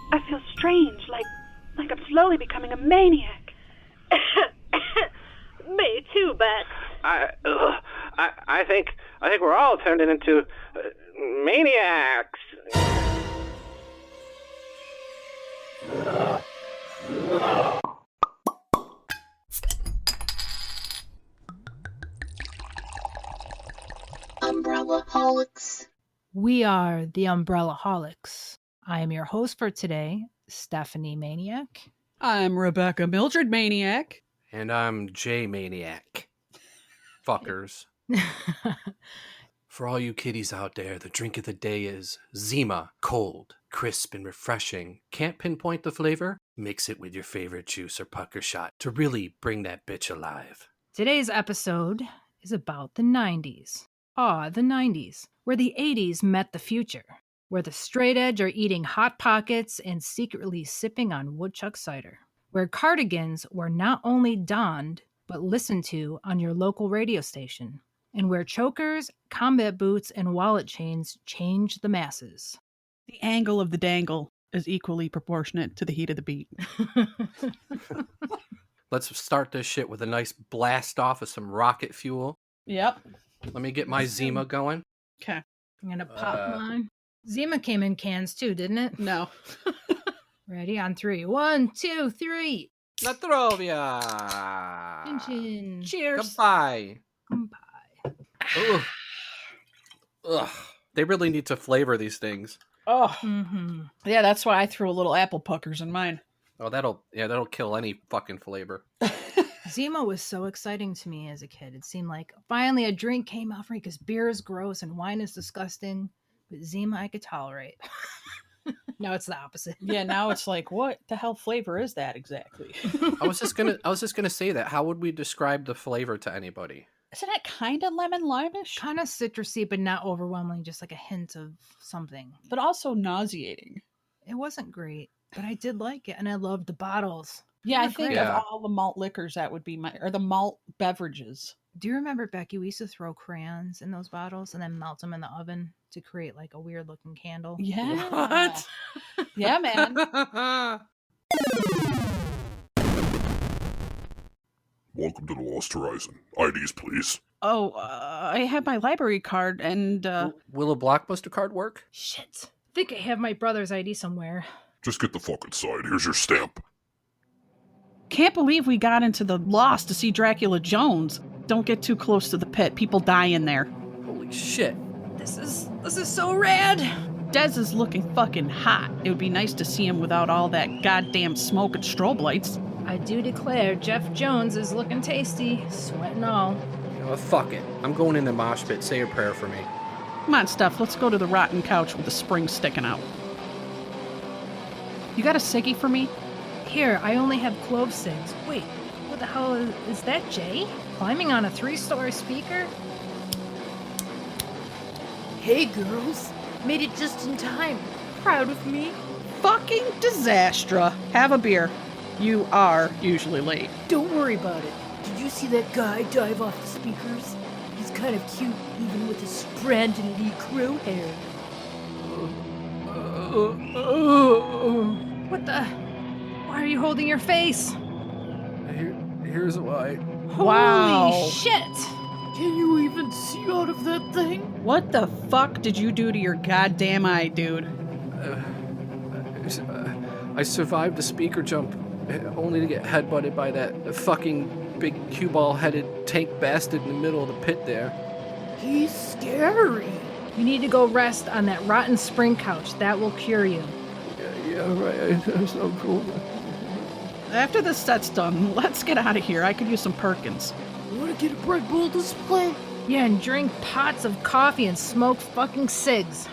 I feel strange, like I'm slowly becoming a maniac. Me too, Bex. I think we're all turning into maniacs. Umbrella-holics. We are the Umbrella-holics. I am your host for today, Stephanie Maniac. I'm Rebecca Mildred Maniac. And I'm J Maniac. Fuckers. For all you kiddies out there, the drink of the day is Zima. Cold, crisp, and refreshing. Can't pinpoint the flavor? Mix it with your favorite juice or pucker shot to really bring that bitch alive. Today's episode is about the 90s. The 90s, where the 80s met the future, where the straight edge are eating Hot Pockets and secretly sipping on woodchuck cider, where cardigans were not only donned, but listened to on your local radio station, and where chokers, combat boots, and wallet chains changed the masses. The angle of the dangle is equally proportionate to the heat of the beat. Let's start this shit with a nice blast off of some rocket fuel. Yep. Let me get my Zima going. Okay. I'm going to pop mine. Zima came in cans too, didn't it? No. Ready? On 3. 1, 2, 3. Natrovia! Chin chin. Cheers. Goodbye. Goodbye. Ugh. Ugh. They really need to flavor these things. Oh. Mm-hmm. Yeah, that's why I threw a little apple puckers in mine. Oh, that'll kill any fucking flavor. Zima was so exciting to me as a kid. It seemed like finally a drink came out for me because beer is gross and wine is disgusting. But Zima I could tolerate. Now it's the opposite. Yeah, now it's like, what the hell flavor is that exactly? I was just gonna say that. How would we describe the flavor to anybody? Isn't it kind of lemon limeish? Kind of citrusy, but not overwhelming. Just like a hint of something. But also nauseating. It wasn't great, but I did like it. And I loved the bottles. Yeah, I They're think great. of all the malt liquors, that would be or the malt beverages. Do you remember, Becky, we used to throw crayons in those bottles and then melt them in the oven to create like a weird looking candle? Yeah. What? Yeah, man. Welcome to the Lost Horizon. IDs, please. Oh, I have my library card and, Will a Blockbuster card work? Shit. I think I have my brother's ID somewhere. Just get the fuck inside. Here's your stamp. Can't believe we got into the Lost to see Dracula Jones. Don't get too close to the pit. People die in there. Holy shit. This is so rad. Dez is looking fucking hot. It would be nice to see him without all that goddamn smoke and strobe lights. I do declare Jeff Jones is looking tasty, sweat and all. You know what, fuck it. I'm going in the mosh pit. Say a prayer for me. Come on, Steph, let's go to the rotten couch with the spring sticking out. You got a ciggy for me? Here, I only have clove cigs. Wait, what the hell is that, Jay? Climbing on a 3-story speaker? Hey, girls. Made it just in time. Proud of me? Fucking disastra. Have a beer. You are usually late. Don't worry about it. Did you see that guy dive off the speakers? He's kind of cute, even with his Brandon Lee Crow hair. What the? Why are you holding your face? Here's why. Wow. Holy shit! Can you even see out of that thing? What the fuck did you do to your goddamn eye, dude? I survived the speaker jump, only to get headbutted by that fucking big cue ball-headed tank bastard in the middle of the pit there. He's scary. You need to go rest on that rotten spring couch. That will cure you. Yeah, right. That's so cool. After the set's done, let's get out of here. I could use some Perkins. Wanna get a Red Bull display? Yeah, and drink pots of coffee and smoke fucking cigs.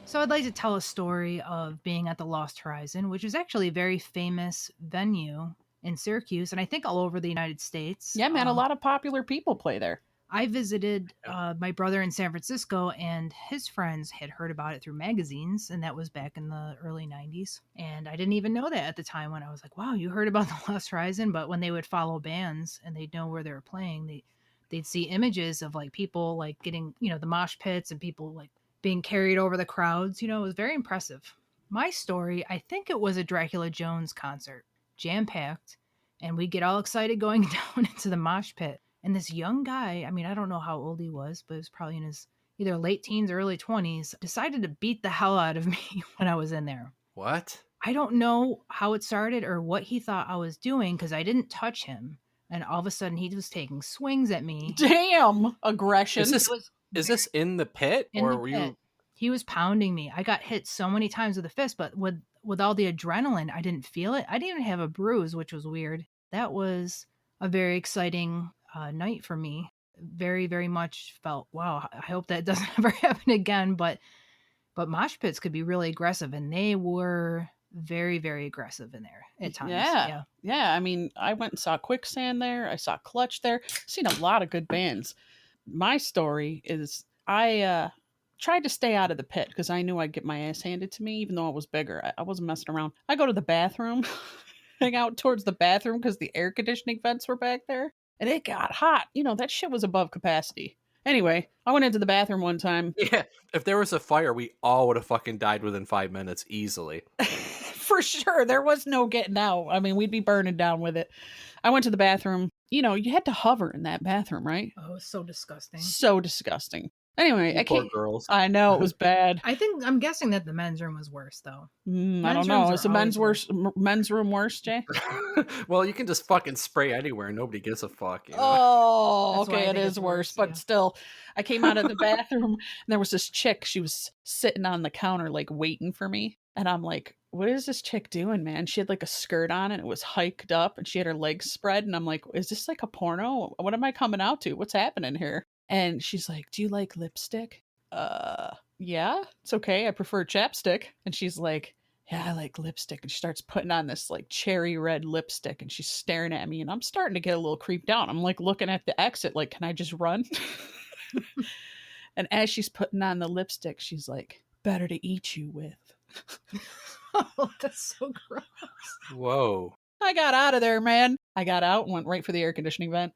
So I'd like to tell a story of being at the Lost Horizon, which is actually a very famous venue in Syracuse, and I think all over the United States. Yeah, man, a lot of popular people play there. I visited my brother in San Francisco, and his friends had heard about it through magazines, and that was back in the early 90s. And I didn't even know that at the time when I was like, wow, you heard about the Lost Horizon? But when they would follow bands and they'd know where they were playing, they'd see images of like people like getting, the mosh pits and people like being carried over the crowds. It was very impressive. My story, I think it was a Dracula Jones concert, jam-packed, and we get all excited going down into the mosh pit. And this young guy, I mean, I don't know how old he was, but he was probably in his either late teens or early 20s, decided to beat the hell out of me when I was in there. What? I don't know how it started or what he thought I was doing because I didn't touch him. And all of a sudden, he was taking swings at me. Damn aggression. Is this in the pit? In or the were pit. you... He was pounding me. I got hit so many times with a fist, but with all the adrenaline, I didn't feel it. I didn't even have a bruise, which was weird. That was a very exciting night for me. Very, very much felt, wow, I hope that doesn't ever happen again. But mosh pits could be really aggressive, and they were very, very aggressive in there at times. Yeah. I mean, I went and saw Quicksand there. I saw Clutch there. Seen a lot of good bands. My story is I tried to stay out of the pit because I knew I'd get my ass handed to me, even though it was bigger. I wasn't messing around. I go to the bathroom, hang out towards the bathroom because the air conditioning vents were back there, and it got hot. That shit was above capacity. Anyway, I went into the bathroom one time. Yeah, if there was a fire, we all would have fucking died within 5 minutes easily. For sure. There was no getting out. I mean, we'd be burning down with it. I went to the bathroom. You had to hover in that bathroom, right? Oh, it was so disgusting. So disgusting. Anyway, Poor girls. I know, it was bad. I'm guessing that the men's room was worse, though. I don't know. Is the men's room worse, Jay? Well, you can just fucking spray anywhere. Nobody gives a fuck. Oh, That's why I okay, it think is it's worse. worse, But yeah. still, I came out of the bathroom, and there was this chick. She was sitting on the counter, like, waiting for me. And I'm like, what is this chick doing, man? She had, like, a skirt on, and it was hiked up, and she had her legs spread. And I'm like, is this, like, a porno? What am I coming out to? What's happening here? And she's like, do you like lipstick? Yeah, it's okay. I prefer chapstick. And she's like, yeah, I like lipstick. And she starts putting on this like cherry red lipstick, and she's staring at me, and I'm starting to get a little creeped out. I'm like looking at the exit, like, can I just run? And as she's putting on the lipstick, she's like, better to eat you with. Oh, that's so gross. Whoa. I got out of there, man. I got out and went right for the air conditioning vent.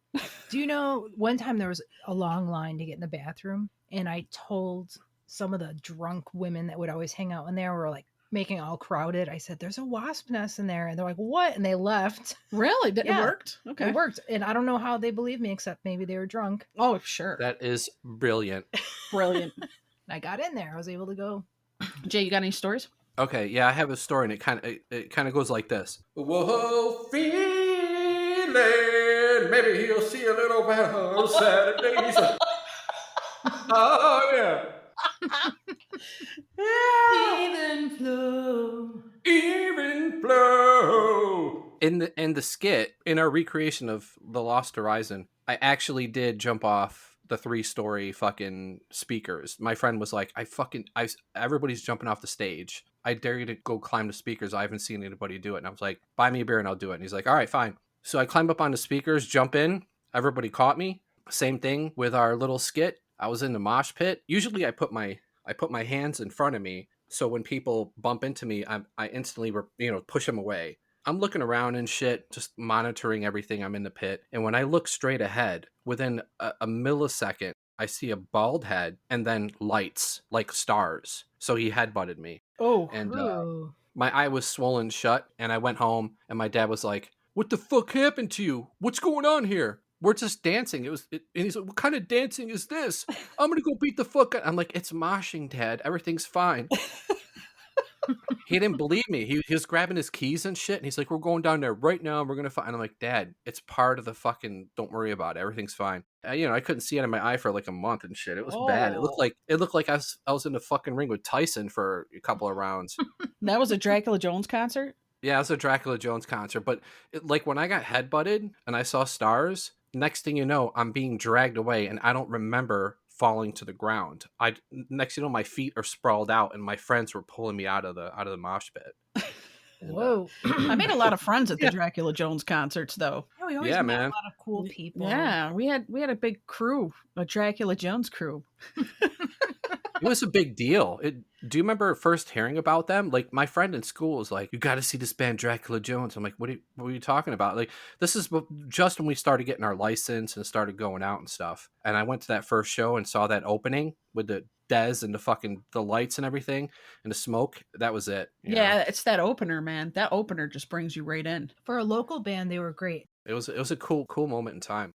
Do you know, one time there was a long line to get in the bathroom, and I told some of the drunk women that would always hang out in there, were like making all crowded. I said, there's a wasp nest in there. And they're like, what? And they left. Really? It Yeah. worked? Okay. It worked. And I don't know how they believed me, except maybe they were drunk. Oh, sure. That is brilliant. Brilliant. And I got in there. I was able to go. Jay, you got any stories? Okay, yeah, I have a story, and it kind of goes like this. Whoa, feeling, maybe he'll see a little better on Saturdays. Oh, yeah. Even flow. Even flow. In the skit, in our recreation of The Lost Horizon, I actually did jump off the 3-story fucking speakers. My friend was like, everybody's jumping off the stage. I dare you to go climb the speakers. I haven't seen anybody do it. And I was like, buy me a beer and I'll do it. And he's like, all right, fine. So I climbed up on the speakers, jump in. Everybody caught me. Same thing with our little skit. I was in the mosh pit. Usually I put my hands in front of me, so when people bump into me, I instantly push them away. I'm looking around and shit, just monitoring everything. I'm in the pit. And when I look straight ahead, within a millisecond, I see a bald head and then lights like stars. So he headbutted me. Oh. And Ooh. my eye was swollen shut, and I went home, and my dad was like, what the fuck happened to you? What's going on here? We're just dancing. And he's like, what kind of dancing is this? I'm going to go beat the fuck out. I'm like, it's moshing, Dad. Everything's fine. He didn't believe me. He was grabbing his keys and shit. And he's like, we're going down there right now. And we're going to find. And I'm like, Dad, it's part of the fucking, don't worry about it. Everything's fine. I couldn't see it in my eye for like a month and shit. It was bad. It looked like I was in the fucking ring with Tyson for a couple of rounds. That was a Dracula Jones concert? Yeah, it was a Dracula Jones concert. But when I got headbutted and I saw stars, next thing you know, I'm being dragged away and I don't remember falling to the ground. Next thing you know, my feet are sprawled out and my friends were pulling me out of the mosh pit. Whoa. I made a lot of friends at the Dracula Jones concerts, though. Yeah, we always Yeah, met man. a lot of cool people. Yeah, we had a big crew, a Dracula Jones crew. It was a big deal. Do you remember first hearing about them? Like, my friend in school was like, you got to see this band Dracula Jones. I'm like, what are you talking about? Like, this is just when we started getting our license and started going out and stuff. And I went to that first show and saw that opening with the Dez and the lights and everything and the smoke. That was it. you know? Yeah, it's that opener, man. That opener just brings you right in. For a local band, they were great. It was a cool moment in time.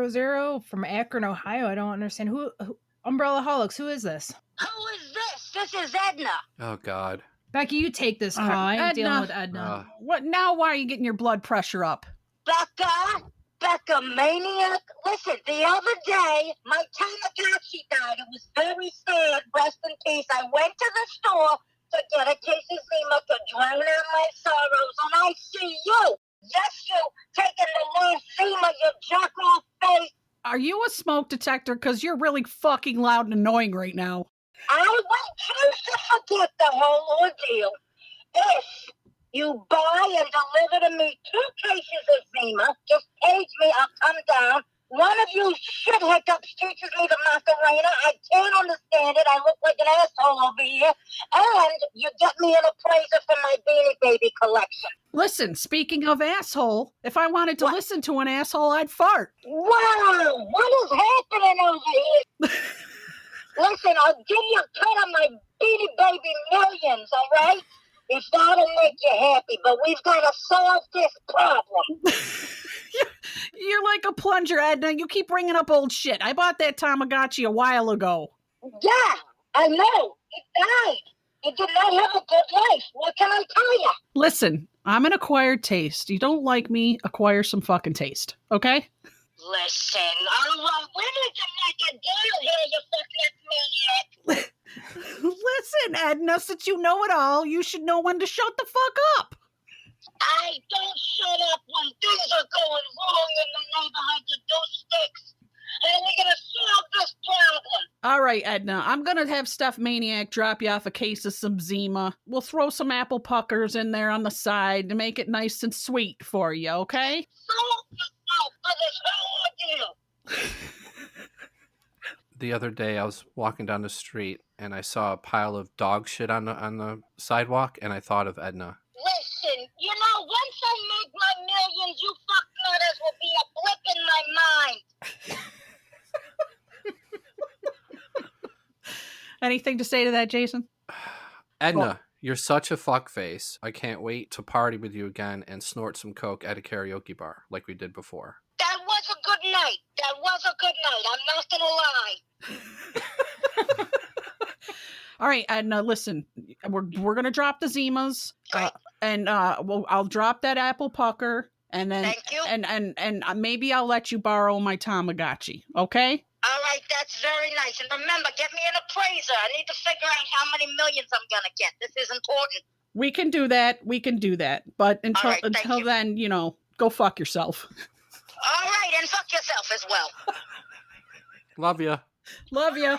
Zero from Akron, Ohio. I don't understand who Umbrella Holics. Who is this? Who is this? This is Edna. Oh God. Becky, you take this call. I ain't dealing with Edna. What now? Why are you getting your blood pressure up? Becca Maniac. Listen, the other day, my Tamagotchi died. It was very sad. Rest in peace. I went to the store to get a case of Zima to drown out my sorrows, and I see you. Yes, you taking the last Zima, you jack off face. Are you a smoke detector? Because you're really fucking loud and annoying right now. I want you to forget the whole ordeal. If you buy and deliver to me 2 cases of Zima, just page me, I'll come down. One of you shit hiccups teaches me the Macarena. I can't understand it. I look like an asshole over here. And you get me an appraiser for my Beanie Baby collection. Listen, speaking of asshole, if I wanted to listen to an asshole, I'd fart. Wow, what is happening over here? Listen, I'll give you a cut of my Beanie Baby millions, all right? If that'll make you happy, but we've got to solve this problem. You're like a plunger, Edna. You keep bringing up old shit. I bought that Tamagotchi a while ago. Yeah, I know. It died. It did not have a good life. What can I tell you? Listen, I'm an acquired taste. You don't like me, acquire some fucking taste, okay? Listen, we need to make a deal here, you fucking maniac. Listen, Edna, since you know it all, you should know when to shut the fuck up. I don't shut up when things are going wrong in the neighborhood. You do sticks. And we're going to solve this problem. All right, Edna, I'm going to have Steph Maniac drop you off a case of some Zima. We'll throw some apple puckers in there on the side to make it nice and sweet for you, okay? Solve yourself for this whole ordeal. The other day, I was walking down the street and I saw a pile of dog shit on the sidewalk, and I thought of Edna. Listen, you know, once I make my millions, you fucknutters will be a blip in my mind. Anything to say to that, Jason? Edna, you're such a fuckface. I can't wait to party with you again and snort some coke at a karaoke bar like we did before. That was a good night. I'm not gonna lie. All right, Edna, listen, we're gonna drop the Zimas, Right. and I'll drop that apple pucker, and then Thank you. and maybe I'll let you borrow my Tamagotchi, okay? All right, that's very nice. And remember, get me an appraiser. I need to figure out how many millions I'm gonna get. This is important. We can do that. But All right, thank until you. then, go fuck yourself. All right, and fuck yourself as well. Love ya. Love you.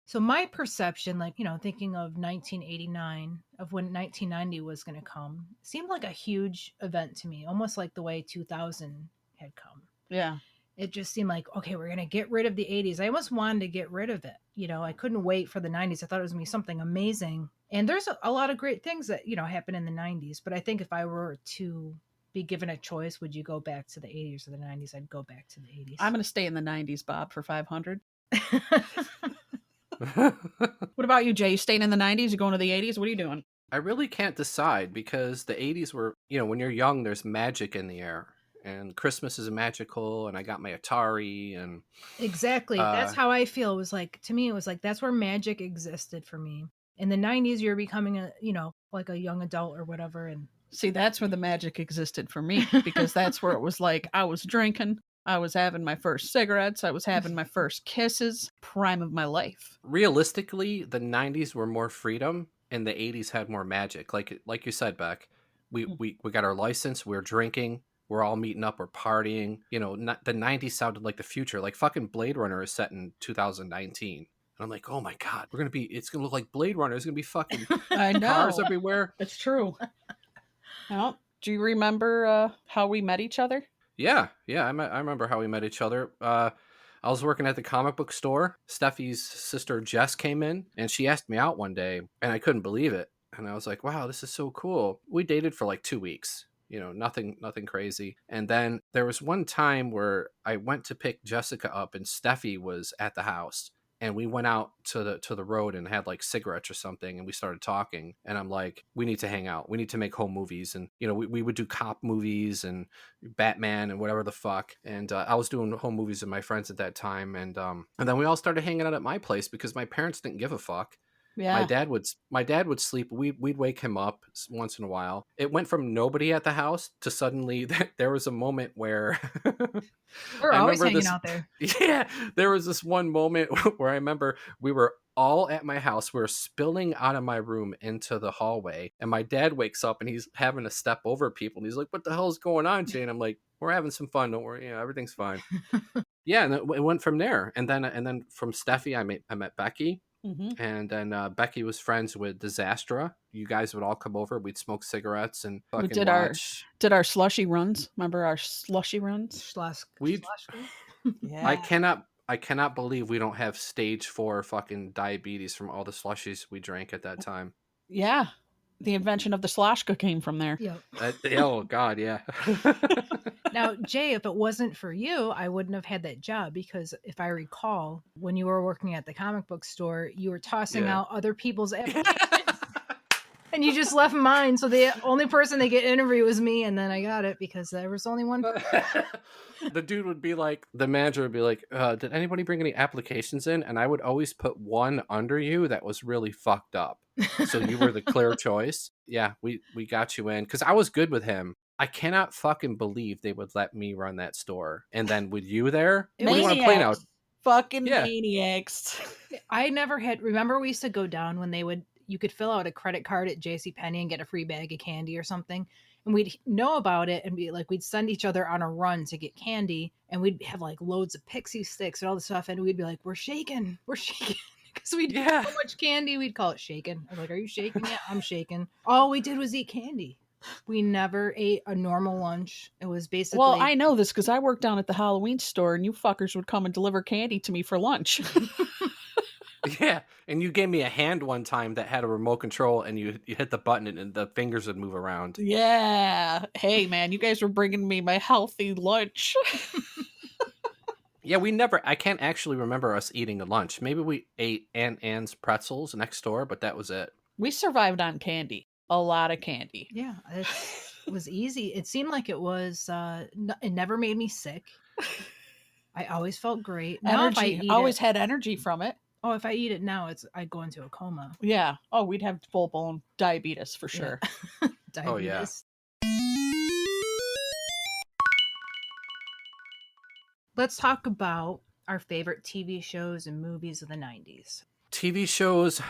So my perception, thinking of 1989, of when 1990 was going to come, seemed like a huge event to me, almost like the way 2000 had come. Yeah. It just seemed like, okay, we're going to get rid of the 80s. I almost wanted to get rid of it. I couldn't wait for the 90s. I thought it was going to be something amazing. And there's a lot of great things that, happen in the 90s. But I think if I were to be given a choice, would you go back to the 80s or the 90s? I'd go back to the 80s. I'm going to stay in the 90s, Bob, for 500. What about you, Jay? You staying in the 90s? You going to the 80s? What are you doing? I really can't decide because the 80s were, when you're young, there's magic in the air. And Christmas is magical, and I got my Atari, and Exactly. That's how I feel. It was like, to me, it was like, that's where magic existed for me. In the 90s, you're becoming like a young adult or whatever. And See, that's where the magic existed for me, because that's where it was like I was drinking, I was having my first cigarettes, I was having my first kisses, prime of my life. realistically, the 90s were more freedom. and the 80s had more magic. Like you said, Beck, we got our license, we're drinking, we're all meeting up, we're partying. You know, the 90s sounded like the future. Like fucking Blade Runner is set in 2019. And I'm like, oh my God, it's going to look like Blade Runner. It's going to be fucking I know. cars everywhere. It's true. Well, do you remember how we met each other? Yeah. I remember how we met each other. I was working at the comic book store. Steffi's sister Jess came in and she asked me out one day and I couldn't believe it. And I was like, wow, this is so cool. We dated for like 2 weeks, you know, nothing crazy. And then there was one time where I went to pick Jessica up and Steffi was at the house. And we went out to the road and had like cigarettes or something, and we started talking. And I'm like, we need to hang out. We need to make home movies. And you know, we would do cop movies and Batman and whatever the fuck. And I was doing home movies with my friends at that time. And then we all started hanging out at my place because my parents didn't give a fuck. Yeah. My dad would sleep. We'd wake him up once in a while. It went from nobody at the house to suddenly there was a moment where We're always hanging out there. Yeah, there was this one moment where I remember we were all at my house. We were spilling out of my room into the hallway, and my dad wakes up and he's having to step over people. And he's like, "What the hell is going on, Jay?" And I'm like, "We're having some fun. Don't worry. Yeah, everything's fine." Yeah, and it went from there. And then from Steffi, I met Becky. Mm-hmm. And then Becky was friends with Disastra. You guys would all come over. We'd smoke cigarettes and fucking watch. Did our slushy runs. Remember our slushy runs? Yeah. I cannot believe we don't have stage 4 fucking diabetes from all the slushies we drank at that time. Yeah. The invention of the sloshka came from there. Yep. Oh God, yeah. Now, Jay, if it wasn't for you, I wouldn't have had that job because if I recall, when you were working at the comic book store, you were tossing out other people's applications. And you just left mine. So the only person they get interview was me. And then I got it because there was only one person. The dude would be like, the manager would be like, did anybody bring any applications in? And I would always put one under you that was really fucked up. So you were the clear choice. Yeah, we got you in because I was good with him. I cannot fucking believe they would let me run that store. And then with you there, what do you want to play now? Fucking Maniacs. I never had, remember we used to go down when you could fill out a credit card at JCPenney and get a free bag of candy or something. And we'd know about it and be like, we'd send each other on a run to get candy. And we'd have like loads of pixie sticks and all this stuff. And we'd be like, we're shaking. Because we'd get so much candy, we'd call it shaking. I was like, are you shaking yet? I'm shaking. All we did was eat candy. We never ate a normal lunch. It was basically... Well, I know this because I worked down at the Halloween store and you fuckers would come and deliver candy to me for lunch. Yeah, and you gave me a hand one time that had a remote control and you hit the button and the fingers would move around. Yeah. Hey, man, you guys were bringing me my healthy lunch. Yeah, I can't actually remember us eating a lunch. Maybe we ate Aunt Anne's pretzels next door, but that was it. We survived on candy. A lot of candy. Yeah, it was easy. It seemed like it was, it never made me sick. I always felt great. Now Energy. I always had energy from it. Oh, if I eat it now, I go into a coma. Yeah. Oh, we'd have full-blown diabetes for sure. Yeah. Diabetes. Oh, yeah. Let's talk about our favorite TV shows and movies of the 90s. TV shows,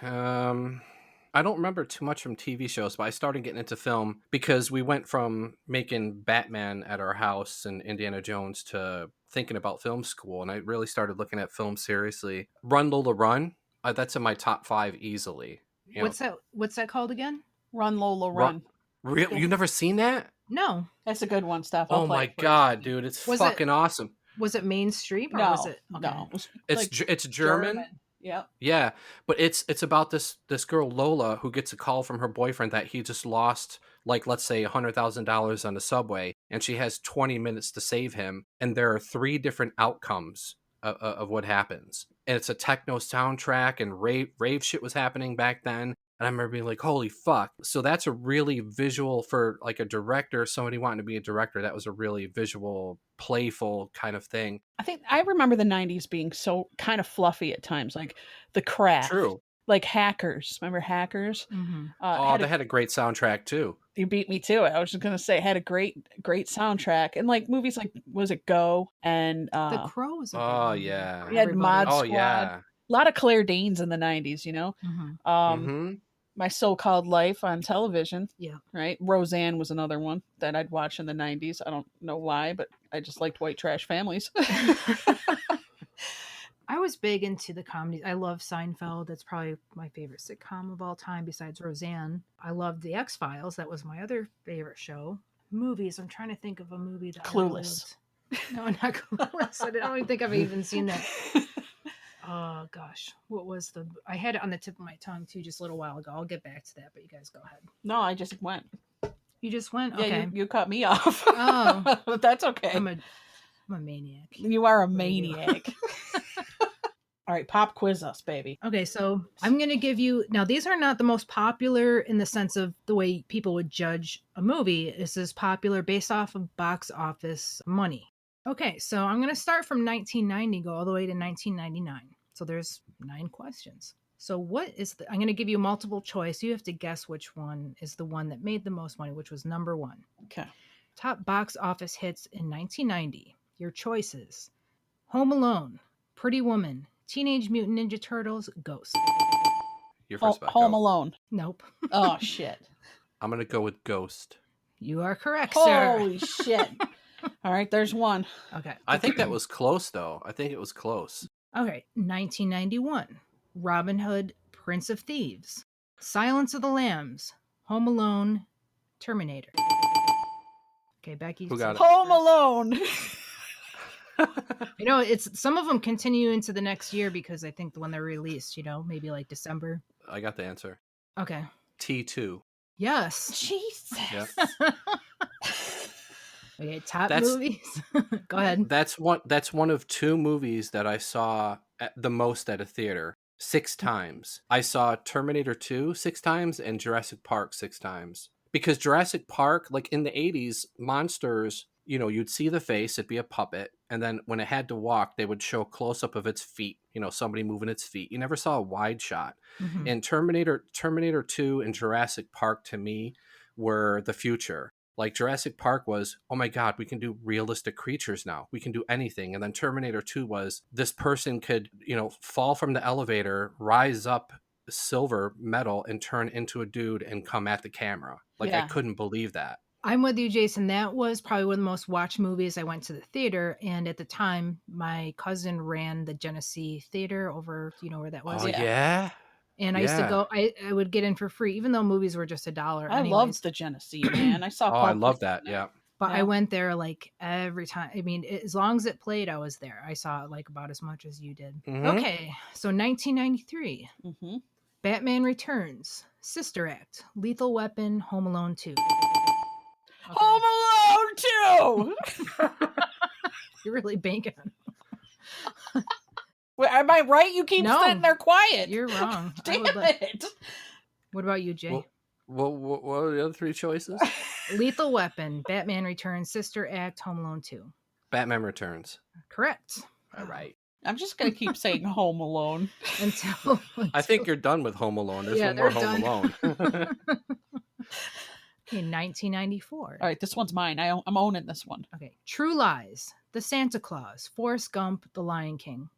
I don't remember too much from TV shows, but I started getting into film because we went from making Batman at our house and Indiana Jones to thinking about film school. And I really started looking at film seriously. Run, Lola, Run. That's in my top 5 easily. What's that called again? Run, Lola, Run. Really? You never seen that? No. That's a good one, Steph. Oh my God, dude. It's fucking awesome. Was it mainstream or no, was it? Okay. No. It's German. Yeah. Yeah, but it's about this girl Lola who gets a call from her boyfriend that he just lost, like, let's say $100,000 on the subway, and she has 20 minutes to save him, and there are 3 different outcomes of what happens. And it's a techno soundtrack, and rave shit was happening back then. And I remember being like, holy fuck. So that's a really visual for like a director, somebody wanting to be a director. That was a really visual, playful kind of thing. I think I remember the 90s being so kind of fluffy at times, like The Craft. True. Like Hackers. Remember Hackers? Mm-hmm. They had a great soundtrack too. You beat me to it. I was just going to say it had a great soundtrack. And like movies like, was it Go? And The Crow was a good yeah. We had Mod Squad. Yeah. A lot of Claire Danes in the 90s, you know? Mm-hmm. Mm-hmm. My So-Called Life on television. Yeah. Right? Roseanne was another one that I'd watch in the 90s. I don't know why, but I just liked white trash families. I was big into the comedies. I love Seinfeld. That's probably my favorite sitcom of all time besides Roseanne. I loved The X-Files. That was my other favorite show. Movies. I'm trying to think of a movie that Clueless. No, not Clueless. I don't even think I've even seen that. Oh, gosh. What was I had it on the tip of my tongue, too, just a little while ago. I'll get back to that, but you guys go ahead. No, I just went. You just went? Yeah, Okay. you cut me off. Oh. But that's okay. I'm a maniac. You are a What do you do? maniac. All right, pop quiz us, baby. Okay, so I'm going to give you... Now, these are not the most popular in the sense of the way people would judge a movie. This is popular based off of box office money. Okay, so I'm going to start from 1990, go all the way to 1999. So there's 9 questions. So what is I'm going to give you multiple choice. You have to guess which one is the one that made the most money, which was number 1. Okay. Top box office hits in 1990. Your choices: Home Alone, Pretty Woman, Teenage Mutant Ninja Turtles, Ghost. Your first bet. Home go. Alone. Nope. Oh, shit. I'm gonna go with Ghost. You are correct, sir. Holy shit. All right, there's one. Okay. I think that was close, though. I think it was close. Okay. 1991. Robin Hood, Prince of Thieves, Silence of the Lambs, Home Alone, Terminator. Okay, Becky. Who got it? Home Alone. You know, it's some of them continue into the next year because I think when they're released, maybe like December. I got the answer. Okay. T2. Yes. Jesus. Yeah. Okay, top That's- movies. Go ahead. That's one of 2 movies that I saw the most at a theater 6 times. I saw Terminator 2 6 times and Jurassic Park 6 times. Because Jurassic Park, like in the 80s, monsters, you'd see the face, it'd be a puppet, and then when it had to walk, they would show a close-up of its feet, somebody moving its feet. You never saw a wide shot. Mhm. And Terminator 2 and Jurassic Park, to me, were the future. Like Jurassic Park was, oh my God, we can do realistic creatures now. We can do anything. And then Terminator 2 was, this person could, fall from the elevator, rise up silver metal and turn into a dude and come at the camera. Like, Yeah. I couldn't believe that. I'm with you, Jason. That was probably one of the most watched movies. I went to the theater, and at the time, my cousin ran the Genesee Theater over, where that was? Oh, Yeah. yeah? And I used to Yeah. go, I would get in for free, even though movies were just $1. I anyways. loved the Genesee, man. I saw Oh, I Pulp love Fiction that. there. Yeah. But I Yeah. went there like every time. I mean, as long as it played, I was there. I saw it like about as much as you did. Mhm. Okay, so 1993, Mhm. Batman Returns, Sister Act, Lethal Weapon, Home Alone 2. Okay. Home Alone 2! You're really banking on Wait, am I right? You keep No. sitting there quiet. You're wrong. I Damn would let- it. What about you, Jay? What are the other 3 choices? Lethal Weapon, Batman Returns, Sister Act, Home Alone 2. Batman Returns. Correct. All right. I'm just going to keep saying Home Alone. Until I think you're done with Home Alone. There's Yeah, no more they're Home Alone. Okay, 1994. All right, this one's mine. I'm owning this one. Okay, True Lies, The Santa Claus, Forrest Gump, The Lion King.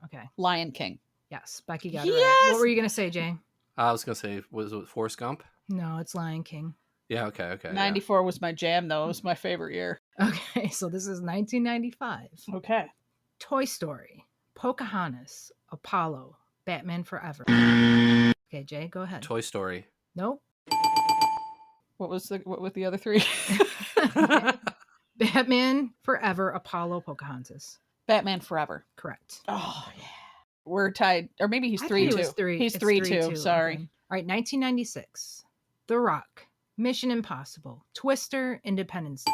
Okay, Lion King. yes, Becky got it right. Yes! What were you gonna say, Jay? I was going to say, was it Forrest Gump? No, it's Lion King. Yeah, okay. Yeah. 94 was my jam, though. It was my favorite year. Okay, so this is 1995. Okay. Toy Story, Pocahontas, Apollo, Batman Forever. Okay, Jay, go ahead. Toy Story. Nope. What was the other 3? Batman Forever, Apollo, Pocahontas. Batman Forever. Correct. Oh, yeah. We're tied. Or maybe he's I 3 thought too. it was 3. He's It's 3-2. Sorry. Okay. All right, 1996. The Rock, Mission Impossible, Twister, Independence Day.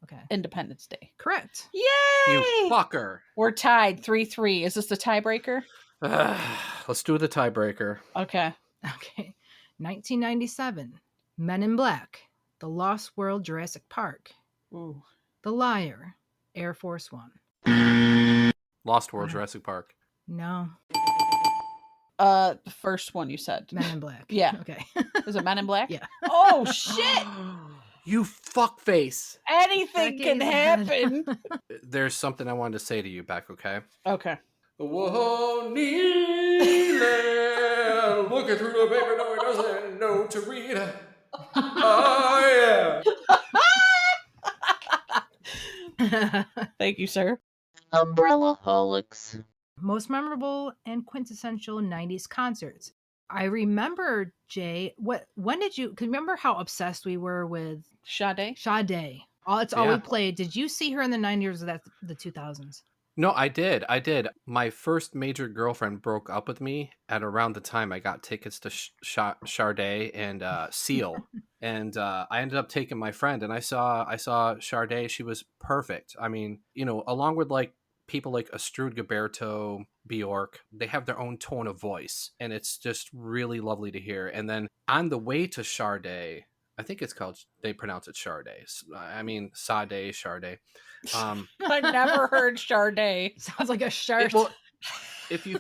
Okay. Independence Day. Correct. Yay! You fucker. We're tied 3-3. Is this the tiebreaker? Let's do the tiebreaker. Okay. Okay. 1997. Men in Black, The Lost World, Jurassic Park, Ooh. The Liar, Air Force One. Lost World, Jurassic Park. No, The first one you said. Men in Black. Yeah. Okay. Is it Men in Black? Yeah. Oh shit! You fuckface. Anything can Becky. happen. There's something I wanted to say to you, Beck, okay? Okay. Whoa, kneeling. looking through the paper, no, he doesn't know to read. Oh, yeah. Thank you, sir. Umbrella holics. Most memorable and quintessential 90s concerts. I remember, Jay, when did you, cause remember how obsessed we were with Sade? Sade? It's all we Yeah. played. Did you see her in the 90s or was that the 2000s? No, I did. My first major girlfriend broke up with me at around the time I got tickets to Sade and Seal. And I ended up taking my friend, and I saw Sade. She was perfect. I mean, along with like people like Astrud Gilberto, Bjork, they have their own tone of voice, and it's just really lovely to hear. And then on the way to Sade, I think it's called, they pronounce it Sade. I mean, Sade. I never heard Sade. Sounds like a shirt. If you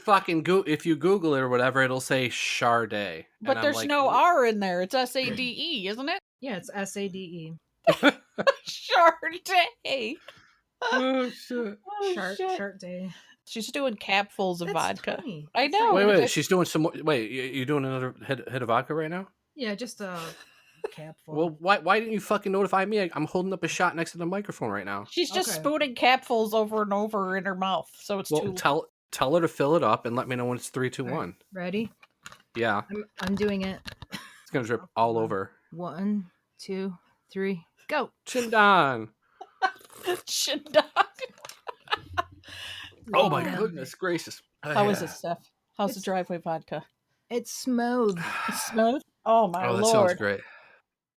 if you Google it or whatever, it'll say Sade. But there's no R in there. It's Sade, isn't it? Yeah, it's Sade. Sade. Oh shit! Shirt day. She's doing capfuls of That's vodka. funny. I know. Wait! She's doing some more. Wait, you doing another hit of vodka right now? Yeah, just a capful. Well, why didn't you fucking notify me? I'm holding up a shot next to the microphone right now. She's just Okay. spooning capfuls over and over in her mouth, so it's too. Tell her to fill it up and let me know when it's 3, 2, 1. Right. Ready? Yeah, I'm doing it. it's gonna drip all over. 1, 2, 3, go. Chindan. Shindog. Oh my Yeah. goodness gracious! How is it, Steph? How's the driveway vodka? It's smooth. Smooth? Oh my Oh, that lord. sounds great.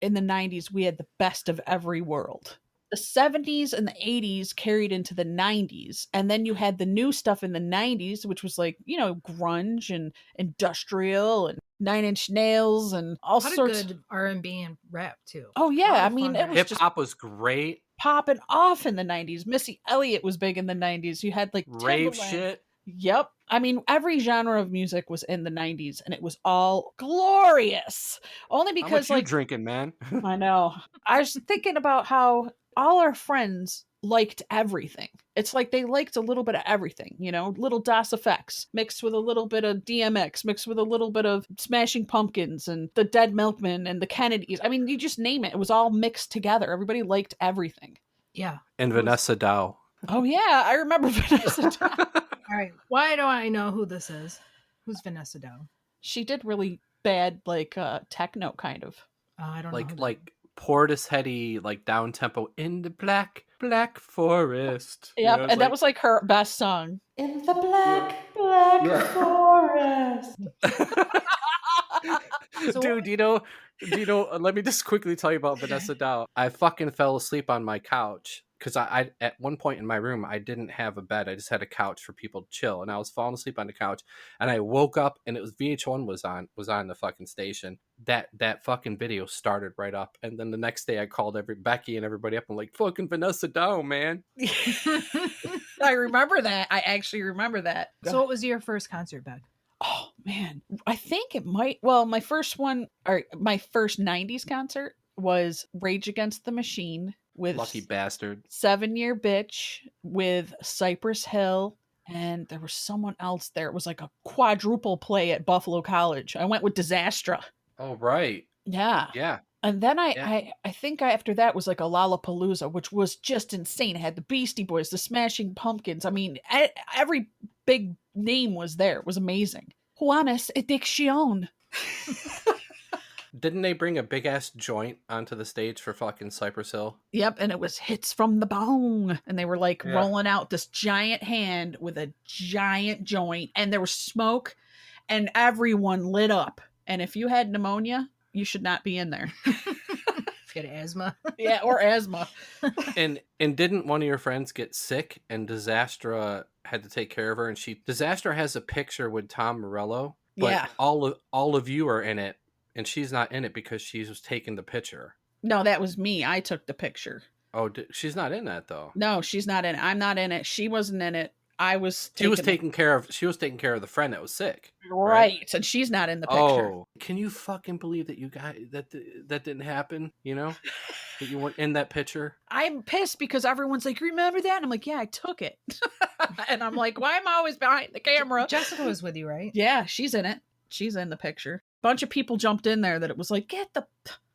In the 90s, we had the best of every world. The 70s and the 80s carried into the 90s. And then you had the new stuff in the 90s, which was like, grunge and industrial and 9 Inch Nails and all What a sorts. good R&B and rap too. Oh, A yeah. lot I of mean, fun it was Hip just hop was great. popping off in the 90s. Missy Elliott was big in the 90s. You had like Rave Timbaland. shit. Yep. I mean, every genre of music was in the 90s and it was all glorious. Only How because much you like drinking, man? I know. I was thinking about how all our friends liked everything. It's like they liked a little bit of everything, little DOS effects mixed with a little bit of DMX, mixed with a little bit of Smashing Pumpkins and the Dead Milkmen and the Kennedys. I mean, you just name it. It was all mixed together. Everybody liked everything. Yeah. And Vanessa Dow. Oh, yeah. I remember Vanessa Dow. All right. Why do I know who this is? Who's Vanessa Dow? She did really bad, like, techno kind of. I don't know. who that Like Portisheady, like down tempo in the black forest. Yep, and that was like her best song. In the black forest. Dude, do you know? Let me just quickly tell you about Vanessa Dow. I fucking fell asleep on my couch because I at one point in my room I didn't have a bed. I just had a couch for people to chill, and I was falling asleep on the couch, and I woke up and it was VH1 was on the fucking station. That fucking video started right up, and then the next day I called Becky and everybody up. I'm like, fucking Vanessa Dow, man. I remember that. I actually remember that. So what was your first concert, Beck? Oh man, I think it might. Well, my first 90s concert was Rage Against the Machine with Lucky bastard. 7 Year Bitch with Cypress Hill, and there was someone else there. It was like a quadruple play at Buffalo College. I went with Disastra. Oh right. Yeah. And then I think after that was like a Lollapalooza, which was just insane. It had the Beastie Boys, the Smashing Pumpkins. I mean, every big name was there. It was amazing. Juanes Addiction. Didn't they bring a big ass joint onto the stage for fucking Cypress Hill? Yep, and it was Hits from the Bone. And they were like Yeah. rolling out this giant hand with a giant joint, and there was smoke, and everyone lit up. And if you had pneumonia, you should not be in there. If you had asthma. Yeah, or asthma. And didn't one of your friends get sick and Disastra had to take care of her? And Disastra has a picture with Tom Morello, but Yeah. all of you are in it, and she's not in it because she was taking the picture. No, that was me. I took the picture. Oh, she's not in that though. No, she's not in it. I'm not in it. She wasn't in it. She was taking care of the friend that was sick. Right. And she's not in the picture. Oh, can you fucking believe that you guys that didn't happen? That you weren't in that picture. I'm pissed because everyone's like, remember that? And I'm like, yeah, I took it. And I'm like, why am I always behind the camera? Jessica was with you, right? Yeah, she's in it. She's in the picture. Bunch of people jumped in there that it was like, get the...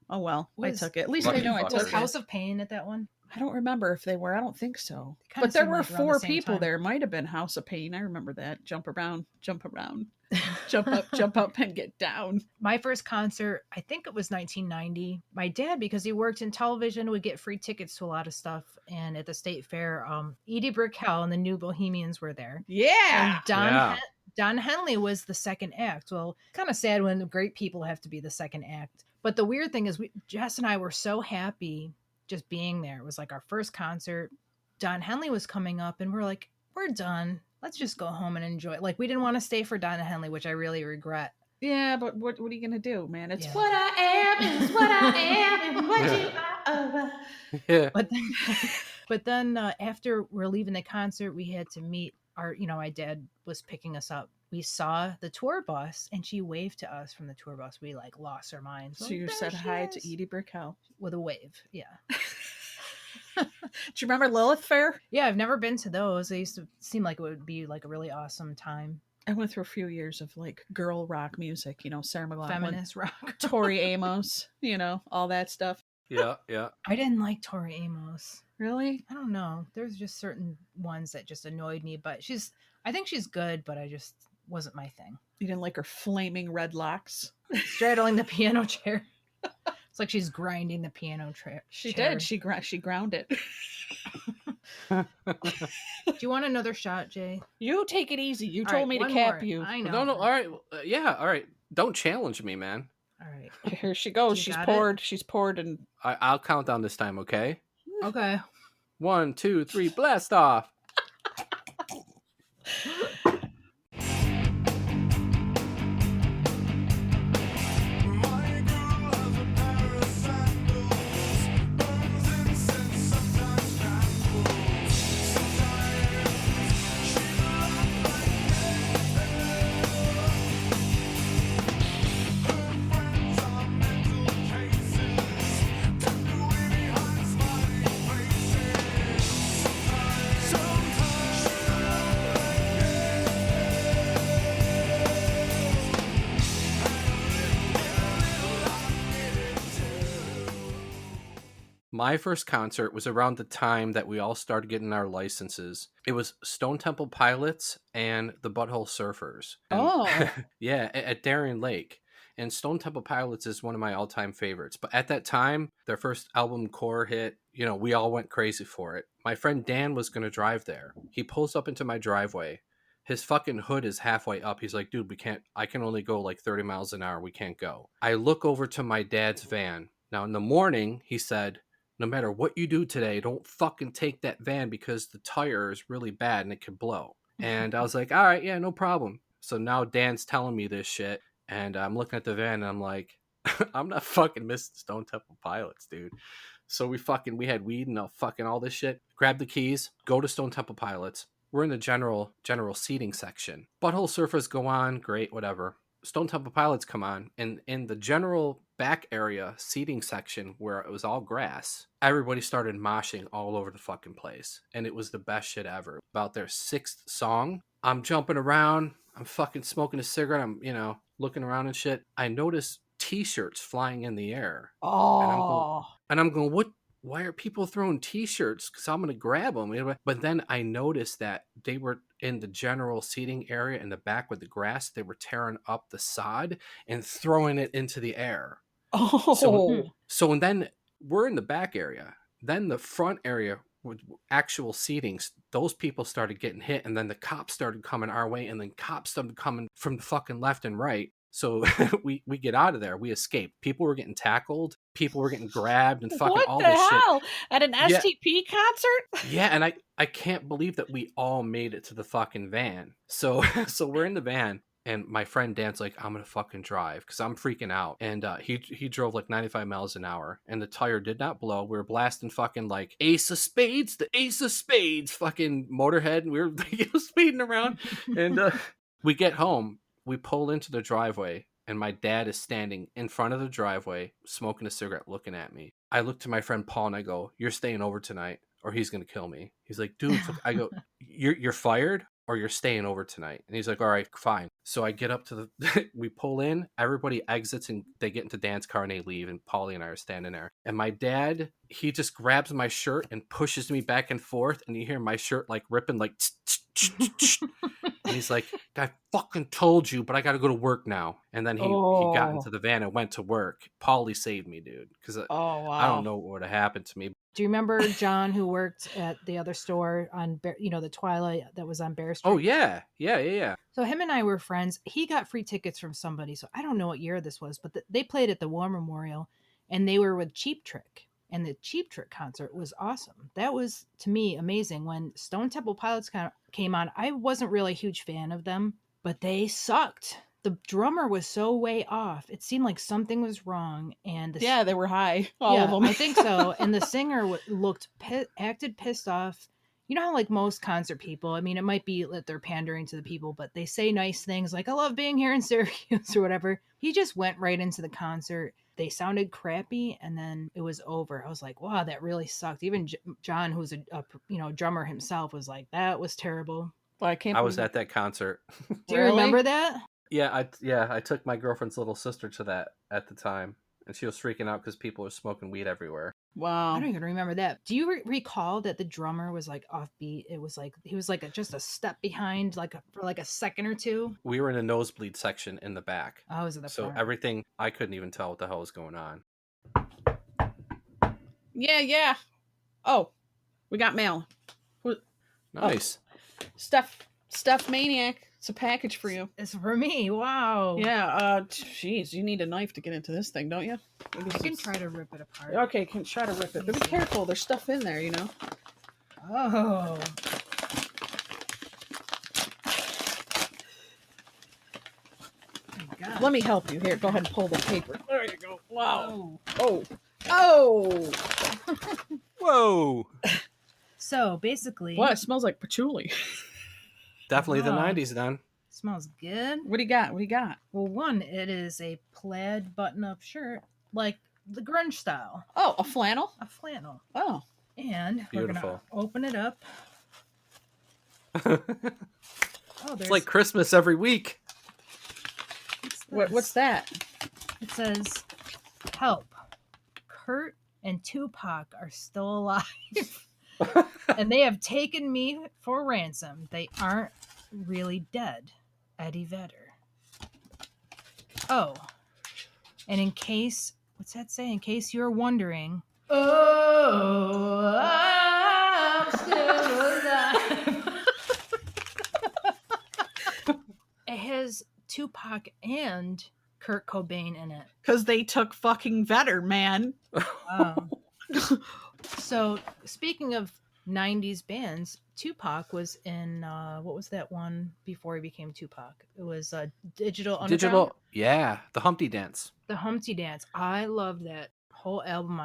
Oh, well, I took it. At least I Lucky know I fuckers. took Was it. House of Pain at that one? I don't remember if they were. I don't think so. kinda But there seemed were like around the 4 same people time. there. Might have been House of Pain. I remember that. Jump around, jump up, and get down. My first concert, I think it was 1990. My dad, because he worked in television, would get free tickets to a lot of stuff. And at the state fair, Edie Brickell and the New Bohemians were there. Yeah. And Don Henley was the second act. Well, kind of sad when great people have to be the second act. But the weird thing is, Jess and I were so happy just being there. It was like our first concert. Don Henley was coming up, and we're like, we're done. Let's just go home and enjoy it. Like, we didn't want to stay for Don Henley, which I really regret. Yeah, but what are you going to do, man? It's Yeah. what I am is what I am and what you are. Yeah. But then after we're leaving the concert, we had to meet my dad was picking us up. We saw the tour bus, and she waved to us from the tour bus. We like lost our minds. So you said hi to Edie Brickell with a wave. Yeah. Do you remember Lilith Fair? Yeah, I've never been to those. They used to seem like it would be like a really awesome time. I went through a few years of like girl rock music, Sarah McLachlan, Feminist rock. Tori Amos, all that stuff. Yeah. I didn't like Tori Amos. Really? I don't know. There's just certain ones that just annoyed me, but I think she's good, but I just wasn't my thing. You didn't like her flaming red locks? Straddling the piano chair. It's like she's grinding the piano chair. She did. She ground it. Do you want another shot, Jay? You take it easy. You All told right, me to one cap more. you. I know. No. All right. Yeah. All right. Don't challenge me, man. All right. Here she goes. You She's got poured. She's poured, and I'll count down this time, okay? Okay. 1, 2, 3, blast off. My first concert was around the time that we all started getting our licenses. It was Stone Temple Pilots and the Butthole Surfers. And, yeah, at Darien Lake. And Stone Temple Pilots is one of my all-time favorites. But at that time, their first album, Core, hit. We all went crazy for it. My friend Dan was going to drive there. He pulls up into my driveway. His fucking hood is halfway up. He's like, dude, I can only go like 30 miles an hour. We can't go. I look over to my dad's van. Now, in the morning, he said, no matter what you do today, don't fucking take that van because the tire is really bad and it could blow. And I was like, all right, yeah, no problem. So now Dan's telling me this shit, and I'm looking at the van, and I'm like, I'm not fucking missing Stone Temple Pilots, dude. So we had weed and all this shit. Grab the keys, go to Stone Temple Pilots. We're in the general seating section. Butthole Surfers go on, great, whatever. Stone Temple Pilots come on, and in the general back area seating section where it was all grass, everybody started moshing all over the fucking place, and it was the best shit ever. About their 6th song, I'm jumping around, I'm fucking smoking a cigarette, I'm looking around and shit. I notice t-shirts flying in the air. And I'm going, what? Why are people throwing t-shirts? Because I'm gonna grab them. But then I noticed that they were in the general seating area in the back with the grass. They were tearing up the sod and throwing it into the air. So and then we're in the back area. Then the front area with actual seatings, those people started getting hit, and then the cops started coming our way, and then cops started coming from the fucking left and right. So we get out of there. We escaped. People were getting tackled. People were getting grabbed and fucking all this shit. What the hell? At an STP concert? Yeah, and I can't believe that we all made it to the fucking van. So we're in the van, and my friend Dan's like, I'm gonna fucking drive because I'm freaking out. And he drove like 95 miles an hour, and the tire did not blow. We were blasting fucking like Ace of Spades, the Ace of Spades, fucking Motorhead, and we were speeding around. And we get home. We pull into the driveway, and my dad is standing in front of the driveway, smoking a cigarette, looking at me. I look to my friend Paul, and I go, you're staying over tonight, or he's going to kill me. He's like, dude, I go, you're fired? or you're staying over tonight. And he's like, all right, fine. So I get up to the, we pull in, everybody exits and they get into Dan's car and they leave. And Paulie and I are standing there. And my dad, he just grabs my shirt and pushes me back and forth. And you hear my shirt like ripping, like, and he's like, I fucking told you, but I got to go to work now. And then he got into the van and went to work. Paulie saved me, dude. Because I don't know what would have happened to me. Do you remember John who worked at the other store on, the Twilight that was on Bear Street? Oh, yeah. Yeah. So him and I were friends. He got free tickets from somebody. So I don't know what year this was, but they played at the War Memorial and they were with Cheap Trick. And the Cheap Trick concert was awesome. That was, to me, amazing. When Stone Temple Pilots came on, I wasn't really a huge fan of them, but they sucked. The drummer was so way off. It seemed like something was wrong. And they were high. All of them. I think so. And the singer acted pissed off. You know how like most concert people, I mean, it might be that they're pandering to the people, but they say nice things like, I love being here in Syracuse or whatever. He just went right into the concert. They sounded crappy and then it was over. I was like, wow, that really sucked. Even John, who's a drummer himself, was like, that was terrible. Well, I was at that concert. Do you remember that? Yeah, I took my girlfriend's little sister to that at the time, and she was freaking out because people were smoking weed everywhere. Wow. I don't even remember that. Do you recall that the drummer was like offbeat? It was like he was like just a step behind, for like a second or two. We were in a nosebleed section in the back. I was in the front. Everything, I couldn't even tell what the hell was going on. Yeah. Oh, we got mail. Nice. Stuff Maniac. It's a package for you. It's for me. Wow. Yeah. Jeez, you need a knife to get into this thing, don't you? I can try to rip it apart. Okay, can try to rip it, but be careful. There's stuff in there, Oh. God. Let me help you. Here, go ahead and pull the paper. There you go. Wow. Oh. Whoa. So basically, Well, it smells like patchouli. Definitely the 90s then. Smells good. What do you got? Well, one, it is a plaid button-up shirt, like the grunge style. Oh, a flannel? A flannel. Oh. And we're going to open it up. It's like Christmas every week. What's that? It says, help. Kurt and Tupac are still alive. And they have taken me for ransom. They aren't really dead. Eddie Vedder. Oh. And in case, what's that say? In case you're wondering, oh, I'm still alive. It has Tupac and Kurt Cobain in it. Because they took fucking Vedder, man. So, speaking of 90s bands, Tupac was in, what was that one before he became Tupac? It was Digital Underground? Yeah, the Humpty Dance. The Humpty Dance. I love that whole album.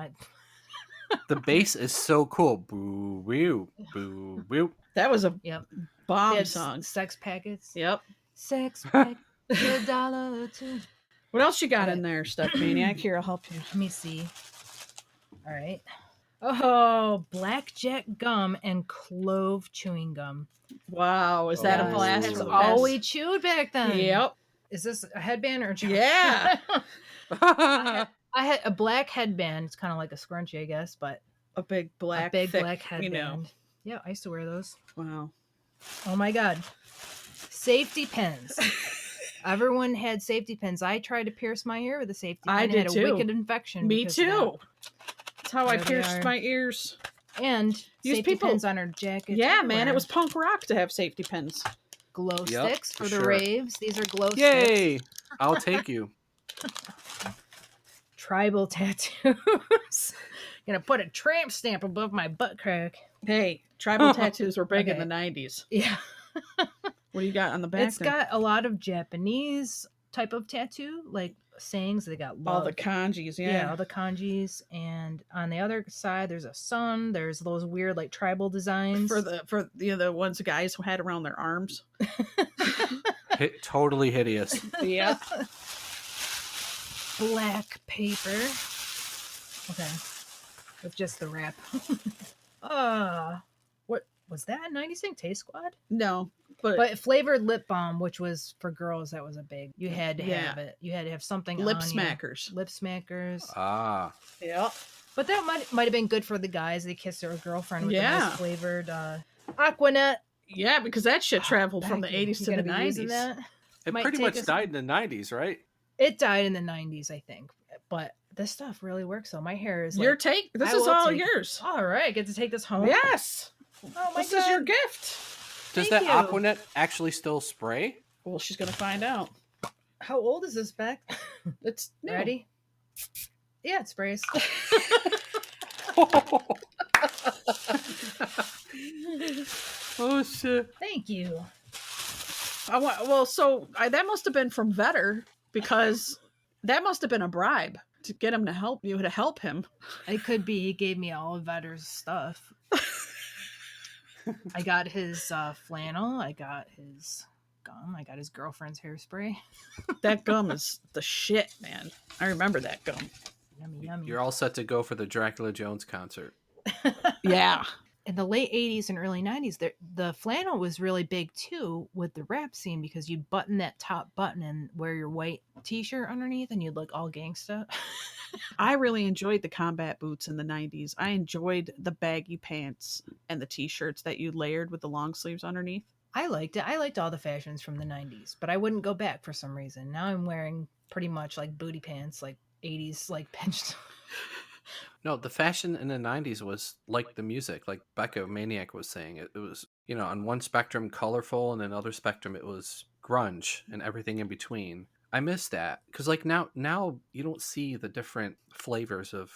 The bass is so cool. Boo, woo, boo, woo. That was a bomb It's song. Sex Packets. Yep. Sex Packets, $1 or $2. What else you got in there, Stuff Maniac? Here, I'll help you. Let me see. All right. Oh, blackjack gum and clove chewing gum. Wow, is that a blast? That's all we chewed back then. Yep. Is this a headband or a Yeah. I had a black headband. It's kind of like a scrunchie, I guess, but a big black headband. Yeah, I used to wear those. Wow. Oh my God. Safety pins. Everyone had safety pins. I tried to pierce my ear with a safety pin. I did had too. A wicked infection. Me too. That's how I There they pierced are. my ears. And safety pins on her jacket. Yeah, man, it was punk rock to have safety pins. Glow Yep, sticks for for the sure. raves. These are glow sticks. Yay! I'll take you. Tribal tattoos. Gonna put a tramp stamp above my butt crack. Hey, tribal tattoos were big in Okay. the 90s. Yeah. What do you got on the back? It's got a lot of Japanese type of tattoo, like sayings. They got love. all the kanjis, Yeah, all the kanjis. And on the other side, there's a sun. There's those weird like tribal designs. for the ones the guys had around their arms. Totally hideous. Yep. Black paper. Okay. With just the wrap. What was that? 90s thing? Taste Squad? No, But flavored lip balm, which was for girls, that was a big. You had to have it. You had to have something lip on smackers. You. Lip smackers. Ah. Yeah. But that might have been good for the guys. They kissed their girlfriend with the Yeah. nice flavored Aquanet. Yeah, because that shit traveled from the 80s to the 90s. That. It pretty much died in the 90s, right? It died in the 90s, I think. But this stuff really works. So my hair is Your like, take. This is all yours. All right, get to take this home. Yes. Oh my this God. is your gift. Does Thank that you. Aquanet actually still spray? Well, she's gonna find out. How old is this, Beck? It's new. Ready? Yeah, it sprays. Oh shit! Thank you. That must have been from Vetter, because that must have been a bribe to get him to help you, to help him. It could be. He gave me all of Vetter's stuff. I got his flannel. I got his gum. I got his girlfriend's hairspray. That gum is the shit, man. I remember that gum. Yummy, yummy. You're all set to go for the Dracula Jones concert. Yeah. In the late 80s and early 90s, the flannel was really big too with the rap scene, because you'd button that top button and wear your white t-shirt underneath and you'd look all gangsta. I really enjoyed the combat boots in the 90s. I enjoyed the baggy pants and the t-shirts that you layered with the long sleeves underneath. I liked it. I liked all the fashions from the 90s, but I wouldn't go back for some reason. Now I'm wearing pretty much like booty pants, like 80s, like pinched. No, the fashion in the 90s was like the music, like Becca Maniac was saying. It was, on one spectrum colorful, and another spectrum it was grunge and everything in between. I miss that, because like now you don't see the different flavors of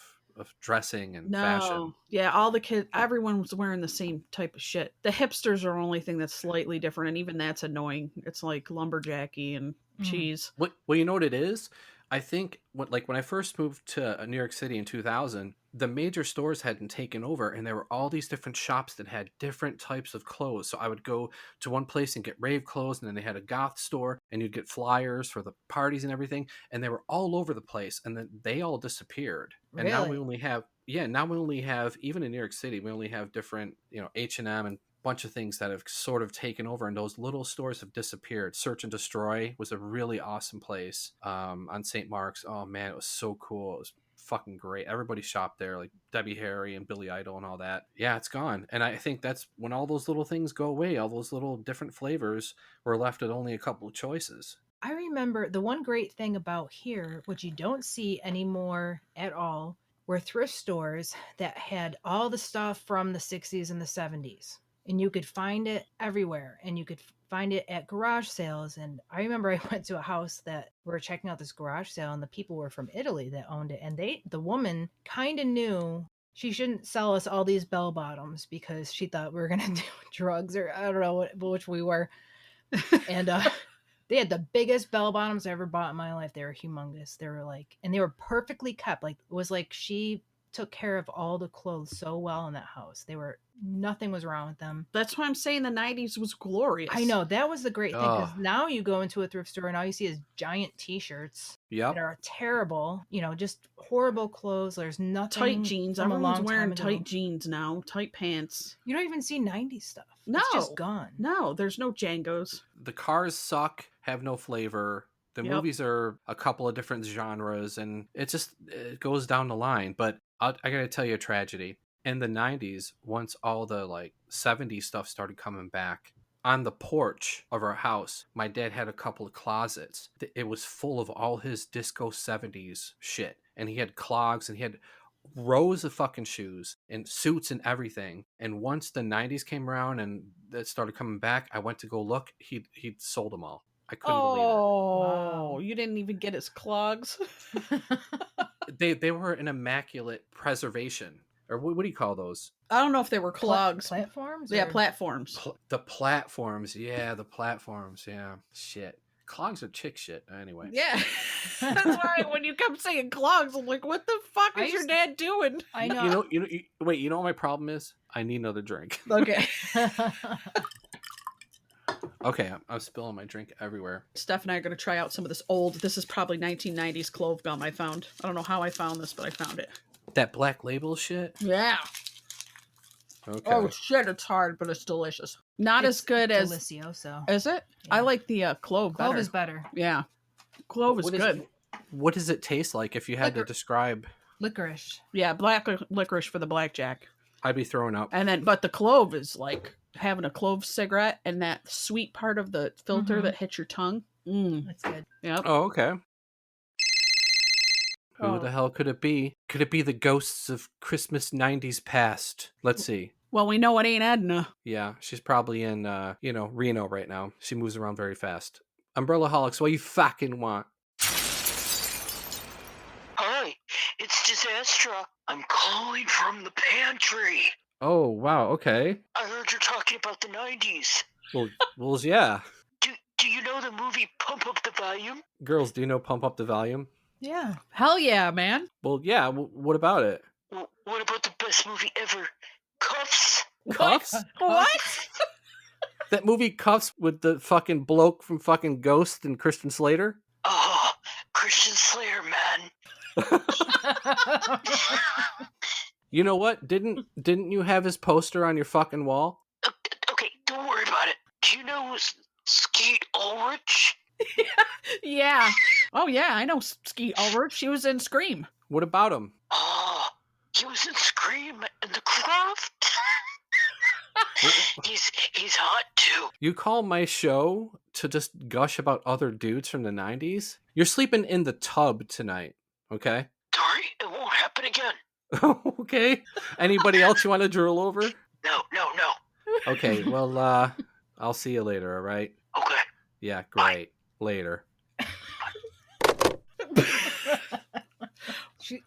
dressing and fashion. Yeah, all the kids, everyone was wearing the same type of shit. The hipsters are the only thing that's slightly different, and even that's annoying. It's like lumberjacky and cheese. Well, you know what it is? I think when I first moved to New York City in 2000, the major stores hadn't taken over, and there were all these different shops that had different types of clothes. So I would go to one place and get rave clothes, and then they had a goth store, and you'd get flyers for the parties and everything, and they were all over the place, and then they all disappeared. And now we only have even in New York City, we only have different, H&M and bunch of things that have sort of taken over, and those little stores have disappeared. Search and Destroy was a really awesome place on St. Mark's. Oh man, it was so cool. It was fucking great. Everybody shopped there, like Debbie Harry and Billy Idol and all that. Yeah, it's gone. And I think that's when all those little things go away, all those little different flavors, we're left with only a couple of choices. I remember the one great thing about here, which you don't see anymore at all, were thrift stores that had all the stuff from the 60s and the 70s. And you could find it everywhere, and you could find it at garage sales. And I remember I went to a house that we were checking out this garage sale, and the people were from Italy that owned it. And the woman kind of knew she shouldn't sell us all these bell bottoms because she thought we were going to do drugs, or I don't know which we were. And they had the biggest bell bottoms I ever bought in my life. They were humongous. They were and they were perfectly kept. Like, it was like she took care of all the clothes so well in that house. Nothing was wrong with them. That's why I'm saying the 90s was glorious. I know, that was the great thing, because now you go into a thrift store and all you see is giant t-shirts that are terrible, just horrible clothes. There's nothing. Tight jeans. Everyone's wearing tight jeans now, tight pants. You don't even see 90s stuff. No. It's just gone. No, there's no Django's. The cars suck, have no flavor. The movies are a couple of different genres, and it goes down the line. But I gotta tell you a tragedy. In the 90s, once all the 70s stuff started coming back, on the porch of our house, my dad had a couple of closets. It was full of all his disco 70s shit. And he had clogs, and he had rows of fucking shoes and suits and everything. And once the 90s came around and that started coming back, I went to go look. He'd sold them all. I couldn't believe it. Oh, you didn't even get his clogs? They were an immaculate preservation. Or what do you call those? I don't know if they were clogs. Platforms? Yeah, platforms. The platforms. Yeah, the platforms. Yeah. Shit. Clogs are chick shit. Anyway. Yeah. That's why when you come saying clogs, I'm like, what the fuck is your dad doing? I know. Wait, you know what my problem is? I need another drink. Okay. Okay, I'm spilling my drink everywhere. Steph and I are going to try out some of this is probably 1990s clove gum I found. I don't know how I found this, but I found it. That black label shit? Yeah. Okay. Oh shit, it's hard, but it's delicious. Not It's as good as. Delicioso. Is it? Yeah. I like the clove. Clove better. is better. Yeah, clove is good. What does it taste like if you had to Licor- describe? Licorice. Yeah, black licorice for the blackjack, I'd be throwing up. and then but the clove is like having a clove cigarette, and that sweet part of the filter Mhm. that hits your tongue. Mm. That's good. Yep. Oh, okay. Who Oh. the hell could it be? Could it be the ghosts of Christmas 90s past? Let's see. Well, we know it ain't Edna. Yeah, she's probably in, Reno right now. She moves around very fast. Umbrella Holics, what you fucking want? Hi, it's Disastra. I'm calling from the pantry. Oh, wow, okay. I heard you're talking about the 90s. Well, yeah. Do you know the movie Pump Up the Volume? Girls, do you know Pump Up the Volume? Yeah. Hell yeah, man. Well, yeah, what about it? What about the best movie ever? Cuffs? Cuffs? What? That movie Cuffs with the fucking bloke from fucking Ghost and Christian Slater? Oh, Christian Slayer, man. You know what? Didn't you have his poster on your fucking wall? Okay, don't worry about it. Do you know Skeet Ulrich? Yeah. Oh yeah, I know Skeet Ulrich. She was in Scream. What about him? Oh, he was in Scream and The Croft. He's hot too. You call my show to just gush about other dudes from the 90s? You're sleeping in the tub tonight, okay? Sorry, it won't happen again. Okay. Anybody else you want to drool over? No. Okay, well, I'll see you later, all right? Okay. Yeah, great. Later.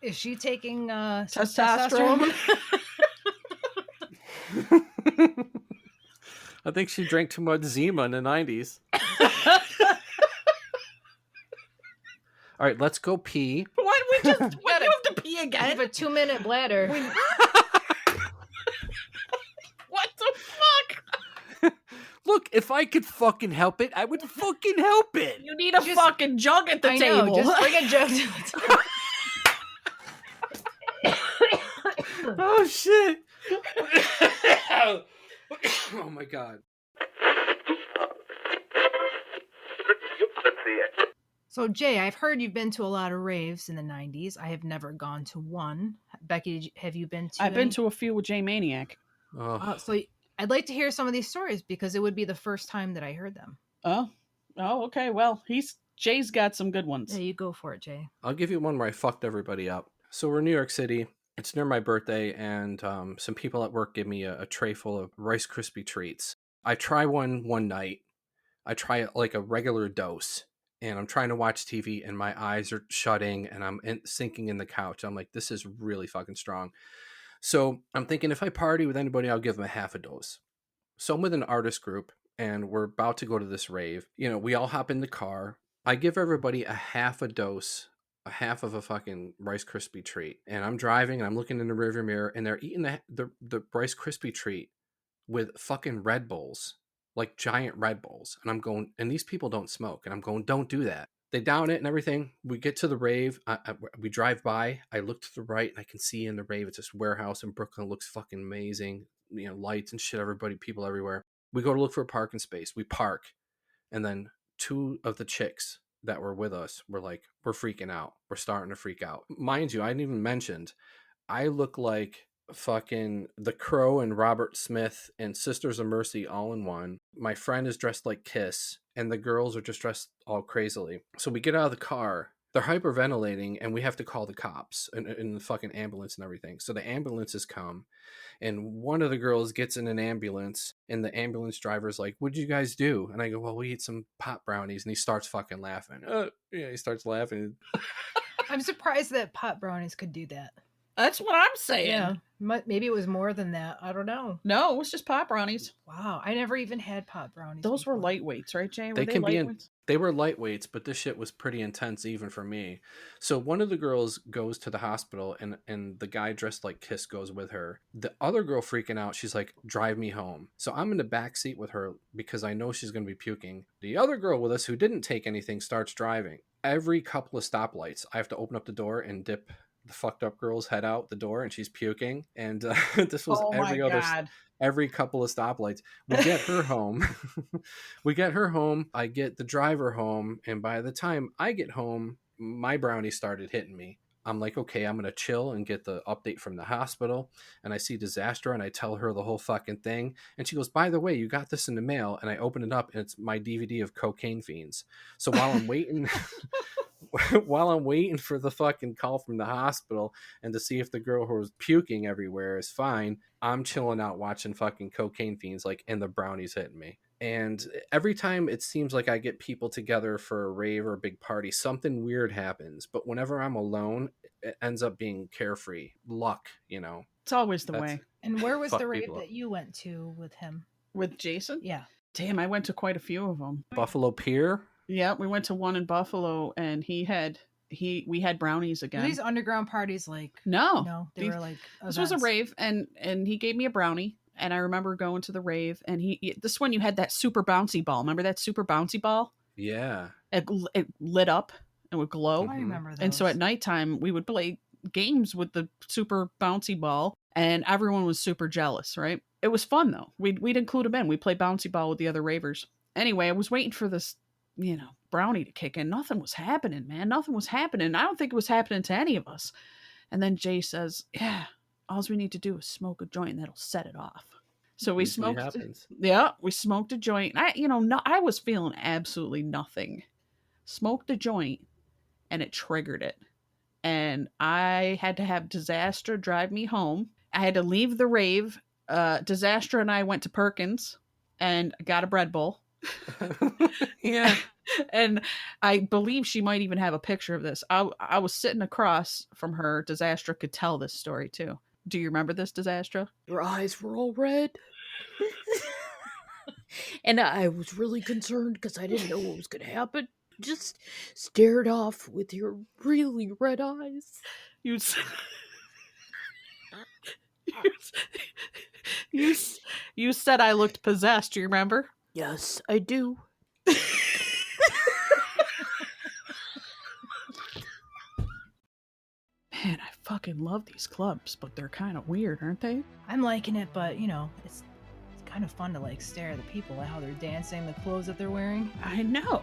Is she taking Testosterone? I think she drank too much Zima in the 90s. All right, let's go pee. What? We just you have to pee I again? have a 2-minute bladder. What the fuck? Look, if I could fucking help it, I would fucking help it. You need a fucking jug at the I table. know, just bring a jug to the table. Oh, shit. Oh, my God. So, Jay, I've heard you've been to a lot of raves in the 90s. I have never gone to one. Becky, have you been to I've been any? to a few with J Maniac. Oh. So I'd like to hear some of these stories because it would be the first time that I heard them. Oh, okay. Well, Jay's got some good ones. Yeah, you go for it, Jay. I'll give you one where I fucked everybody up. So we're in New York City. It's near my birthday, and some people at work give me a tray full of Rice Krispie treats. I try one night. I try it like a regular dose, and I'm trying to watch TV, and my eyes are shutting, and I'm sinking in the couch. I'm like, this is really fucking strong. So I'm thinking if I party with anybody, I'll give them a half a dose. So I'm with an artist group, and we're about to go to this rave. You know, we all hop in the car. I give everybody a half a dose, a half of a fucking Rice Krispie treat. And I'm driving, and I'm looking in the rearview mirror, and they're eating the Rice Krispie treat with fucking Red Bulls, like giant Red Bulls. And I'm going, and these people don't smoke. And I'm going, don't do that. They down it and everything. We get to the rave. We drive by. I look to the right, and I can see in the rave, it's this warehouse in Brooklyn. It looks fucking amazing. You know, lights and shit, everybody, people everywhere. We go to look for a parking space. We park. And then two of the chicks that were with us were like, we're freaking out. We're starting to freak out. Mind you, I hadn't even mentioned, I look like fucking The Crow and Robert Smith and Sisters of Mercy all in one. My friend is dressed like Kiss, and the girls are just dressed all crazily. So we get out of the car. They're hyperventilating, and we have to call the cops and the fucking ambulance and everything. So the ambulances come, and one of the girls gets in an ambulance, and the ambulance driver's like, what'd you guys do? And I go, well, we ate some pot brownies. And he starts fucking laughing. Yeah, he starts laughing. I'm surprised that pot brownies could do that. That's what I'm saying. Yeah, maybe it was more than that. I don't know. No, it was just pot brownies. Wow, I never even had pot brownies. Those were before. lightweights, right, Jay? Were They can be lightweights? they were lightweights, but this shit was pretty intense even for me. So one of the girls goes to the hospital, and the guy dressed like Kiss goes with her. The other girl freaking out, she's like, drive me home. So I'm in the back seat with her because I know she's going to be puking. The other girl with us who didn't take anything starts driving. Every couple of stoplights, I have to open up the door and dip the fucked up girl's head out the door and she's puking. And this was Oh my God. every couple of stoplights. We get her home. I get the driver home. And by the time I get home, my brownie started hitting me. I'm like, okay, I'm going to chill and get the update from the hospital. And I see Disaster and I tell her the whole fucking thing. And she goes, by the way, you got this in the mail. And I open it up and it's my DVD of Cocaine Fiends. So while I'm waiting, for the fucking call from the hospital and to see if the girl who was puking everywhere is fine, I'm chilling out watching fucking Cocaine Fiends, like, and the brownies hitting me. And every time it seems like I get people together for a rave or a big party, something weird happens. But whenever I'm alone, it ends up being carefree. Luck, you know. It's always the way. And where was Fuck the rave people up. that you went to with him? With Jason? Yeah. Damn, I went to quite a few of them. Buffalo Pier? Yeah, we went to one in Buffalo, and we had brownies again. Were these underground parties like? No, they were like. This was a rave, and he gave me a brownie. And I remember going to the rave, and this one you had that super bouncy ball. Remember that super bouncy ball? Yeah. It lit up and would glow. I remember those. And so at nighttime, we would play games with the super bouncy ball, and everyone was super jealous, right? It was fun, though. We'd include them in. We'd play bouncy ball with the other ravers. Anyway, I was waiting for this, brownie to kick in. Nothing was happening, man. Nothing was happening. I don't think it was happening to any of us. And then Jay says, yeah, all we need to do is smoke a joint and that'll set it off. So we smoked. Yeah, we smoked a joint. I was feeling absolutely nothing. Smoked a joint and it triggered it. And I had to have Disaster drive me home. I had to leave the rave. Disaster and I went to Perkins and got a bread bowl. Yeah. And I believe she might even have a picture of this. I was sitting across from her. Disaster could tell this story too. Do you remember this, Disaster? Your eyes were all red. And I was really concerned because I didn't know what was going to happen. Just stared off with your really red eyes. You said I looked possessed, do you remember? Yes, I do. Man, I fucking love these clubs, but they're kind of weird, aren't they? I'm liking it, but it's kind of fun to like stare at the people at how they're dancing, the clothes that they're wearing. I know.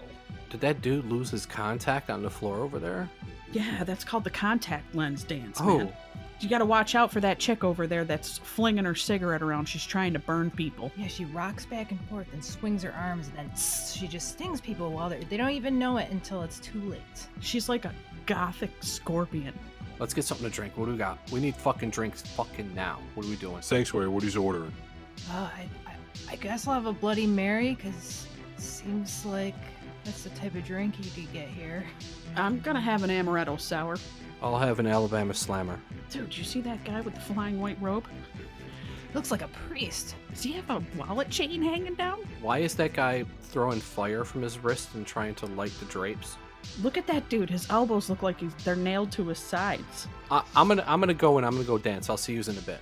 Did that dude lose his contact on the floor over there? Yeah, that's called the contact lens dance, Oh. man. You gotta watch out for that chick over there that's flinging her cigarette around. She's trying to burn people. Yeah, she rocks back and forth and swings her arms, and then she just stings people while they don't even know it until it's too late. She's like a gothic scorpion. Let's get something to drink. What do we got? We need fucking drinks fucking now. What are we doing? Sanctuary, what he's ordering? I guess I'll have a Bloody Mary, because it seems like that's the type of drink you could get here. I'm gonna have an amaretto sour. I'll have an Alabama Slammer. Dude, you see that guy with the flying white robe? Looks like a priest. Does he have a wallet chain hanging down? Why is that guy throwing fire from his wrist and trying to light the drapes? Look at that dude. His elbows look like they're nailed to his sides. I'm gonna go dance. I'll see you in a bit.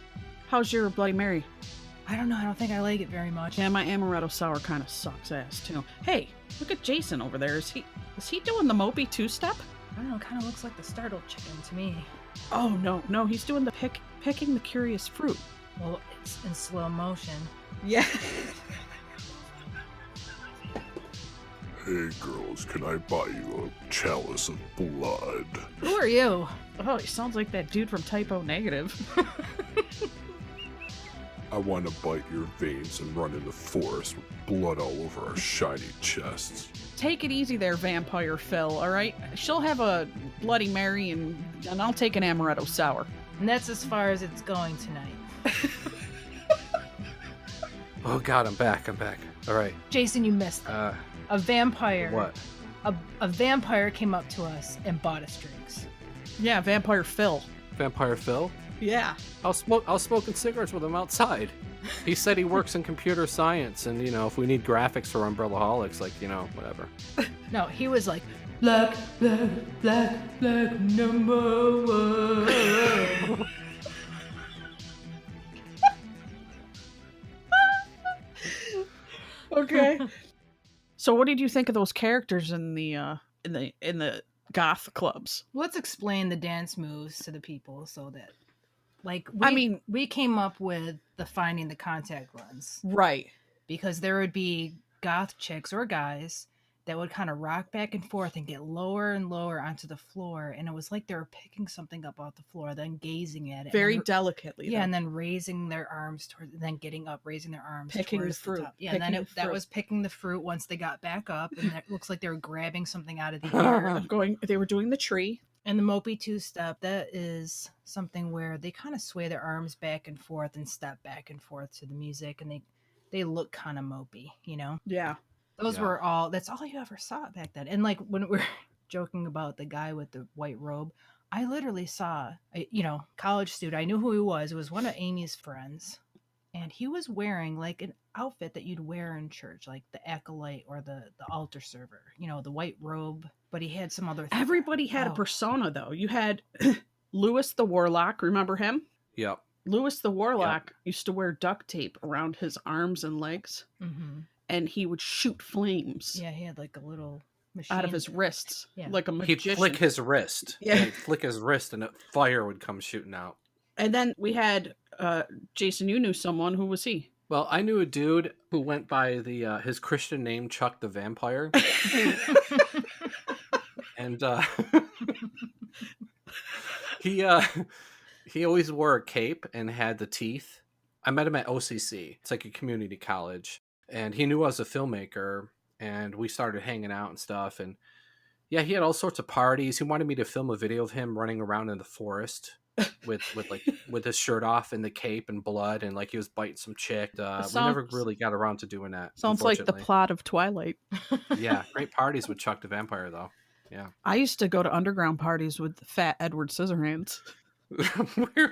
How's your Bloody Mary? I don't know. I don't think I like it very much. Yeah, my amaretto sour kind of sucks ass too. Hey, look at Jason over there. Is he doing the mopey two-step? I don't know. It kind of looks like the startled chicken to me. Oh no, he's doing the picking the curious fruit. Well, it's in slow motion. Yeah. Hey girls, can I buy you a chalice of blood? Who are you? Oh, he sounds like that dude from Typo Negative. I want to bite your veins and run in the forest with blood all over our shiny chests. Take it easy there, Vampire Phil, alright? She'll have a Bloody Mary and I'll take an amaretto sour. And that's as far as it's going tonight. Oh god, I'm back. All right. Jason, you missed it. A vampire. What? A vampire came up to us and bought us drinks. Yeah, Vampire Phil. Vampire Phil? Yeah. I was smoking cigarettes with him outside. He said he works in computer science, and if we need graphics for Umbrellaholics, whatever. No, he was like, black, number one. Okay. So what did you think of those characters in the goth clubs. Let's explain the dance moves to the people so that, like, we came up with the finding the contact lens. Right. Because there would be goth chicks or guys that would kind of rock back and forth and get lower and lower onto the floor. And it was like they were picking something up off the floor, then gazing at it. Very delicately. Yeah, and then raising their arms towards, then getting up, raising their arms picking towards the fruit. top. Yeah, and then that was picking the fruit once they got back up. And it looks like they were grabbing something out of the air. They were doing the tree. And the mopey two-step, that is something where they kind of sway their arms back and forth and step back and forth to the music. And they look kind of mopey, you know? Yeah. Those were that's all you ever saw back then. And like when we're joking about the guy with the white robe, I literally saw, college student. I knew who he was. It was one of Amy's friends. And he was wearing like an outfit that you'd wear in church, like the acolyte or the altar server, the white robe. But he had some other Everybody had a persona, though. You had Lewis the Warlock. Remember him? Yep. Lewis the Warlock used to wear duct tape around his arms and legs. Mm-hmm. And he would shoot flames. Yeah, he had like a little machine out of his wrists. Yeah. Like a magician. He'd flick his wrist. Yeah. He'd flick his wrist and fire would come shooting out. And then we had Jason, you knew someone. Who was he? Well, I knew a dude who went by his Christian name, Chuck the Vampire. And he always wore a cape and had the teeth. I met him at OCC. It's like a community college. And he knew I was a filmmaker, and we started hanging out and stuff. And yeah, he had all sorts of parties. He wanted me to film a video of him running around in the forest with his shirt off and the cape and blood, and like he was biting some chick. We never really got around to doing that. Sounds like the plot of Twilight. Yeah, great parties with Chuck the Vampire, though. Yeah, I used to go to underground parties with Fat Edward Scissorhands.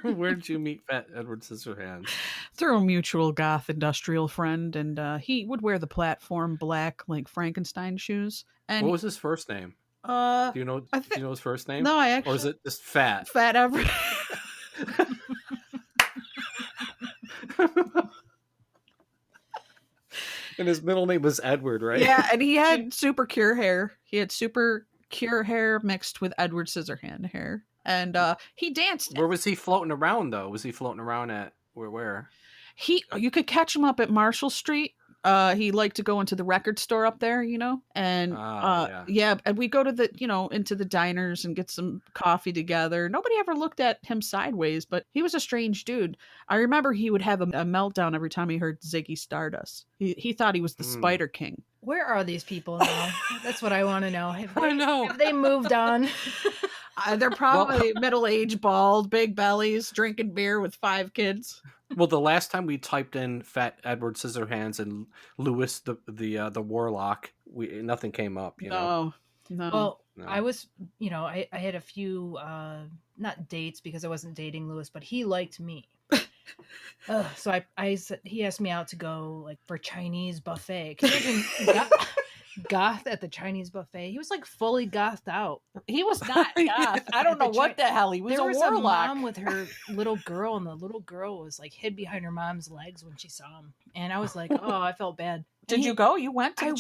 Where did you meet Fat Edward Scissorhands? Through a mutual goth industrial friend, and he would wear the platform black like Frankenstein shoes. And what was his first name? Do you know his first name? No, I actually. Or is it just Fat? Fat Edward. And his middle name was Edward, right? Yeah, and he had super cure hair. He had super cure hair mixed with Edward Scissorhand hair. And he danced. Where was he floating around, though? Was he floating around at where? You could catch him up at Marshall Street. He liked to go into the record store up there, and and we go to into the diners and get some coffee together. Nobody ever looked at him sideways, but he was a strange dude. I remember he would have a meltdown every time he heard Ziggy Stardust. He thought he was the Spider King. Where are these people now? That's what I want to know. I know. Have they moved on? They're probably middle-aged, bald, big bellies, drinking beer with 5 kids. Well, the last time we typed in Fat Edward Scissorhands and Lewis the Warlock, nothing came up. No. Well, no. I was, I had a few not dates because I wasn't dating Lewis, but he liked me. So he asked me out to go like for Chinese buffet. Can you imagine goth at the Chinese buffet? He was like fully gothed out. He was not goth. I don't know what the hell he was. There was a warlock. A mom with her little girl, and the little girl was like hid behind her mom's legs when she saw him. And I was like, oh, I felt bad. Did you go? You went? I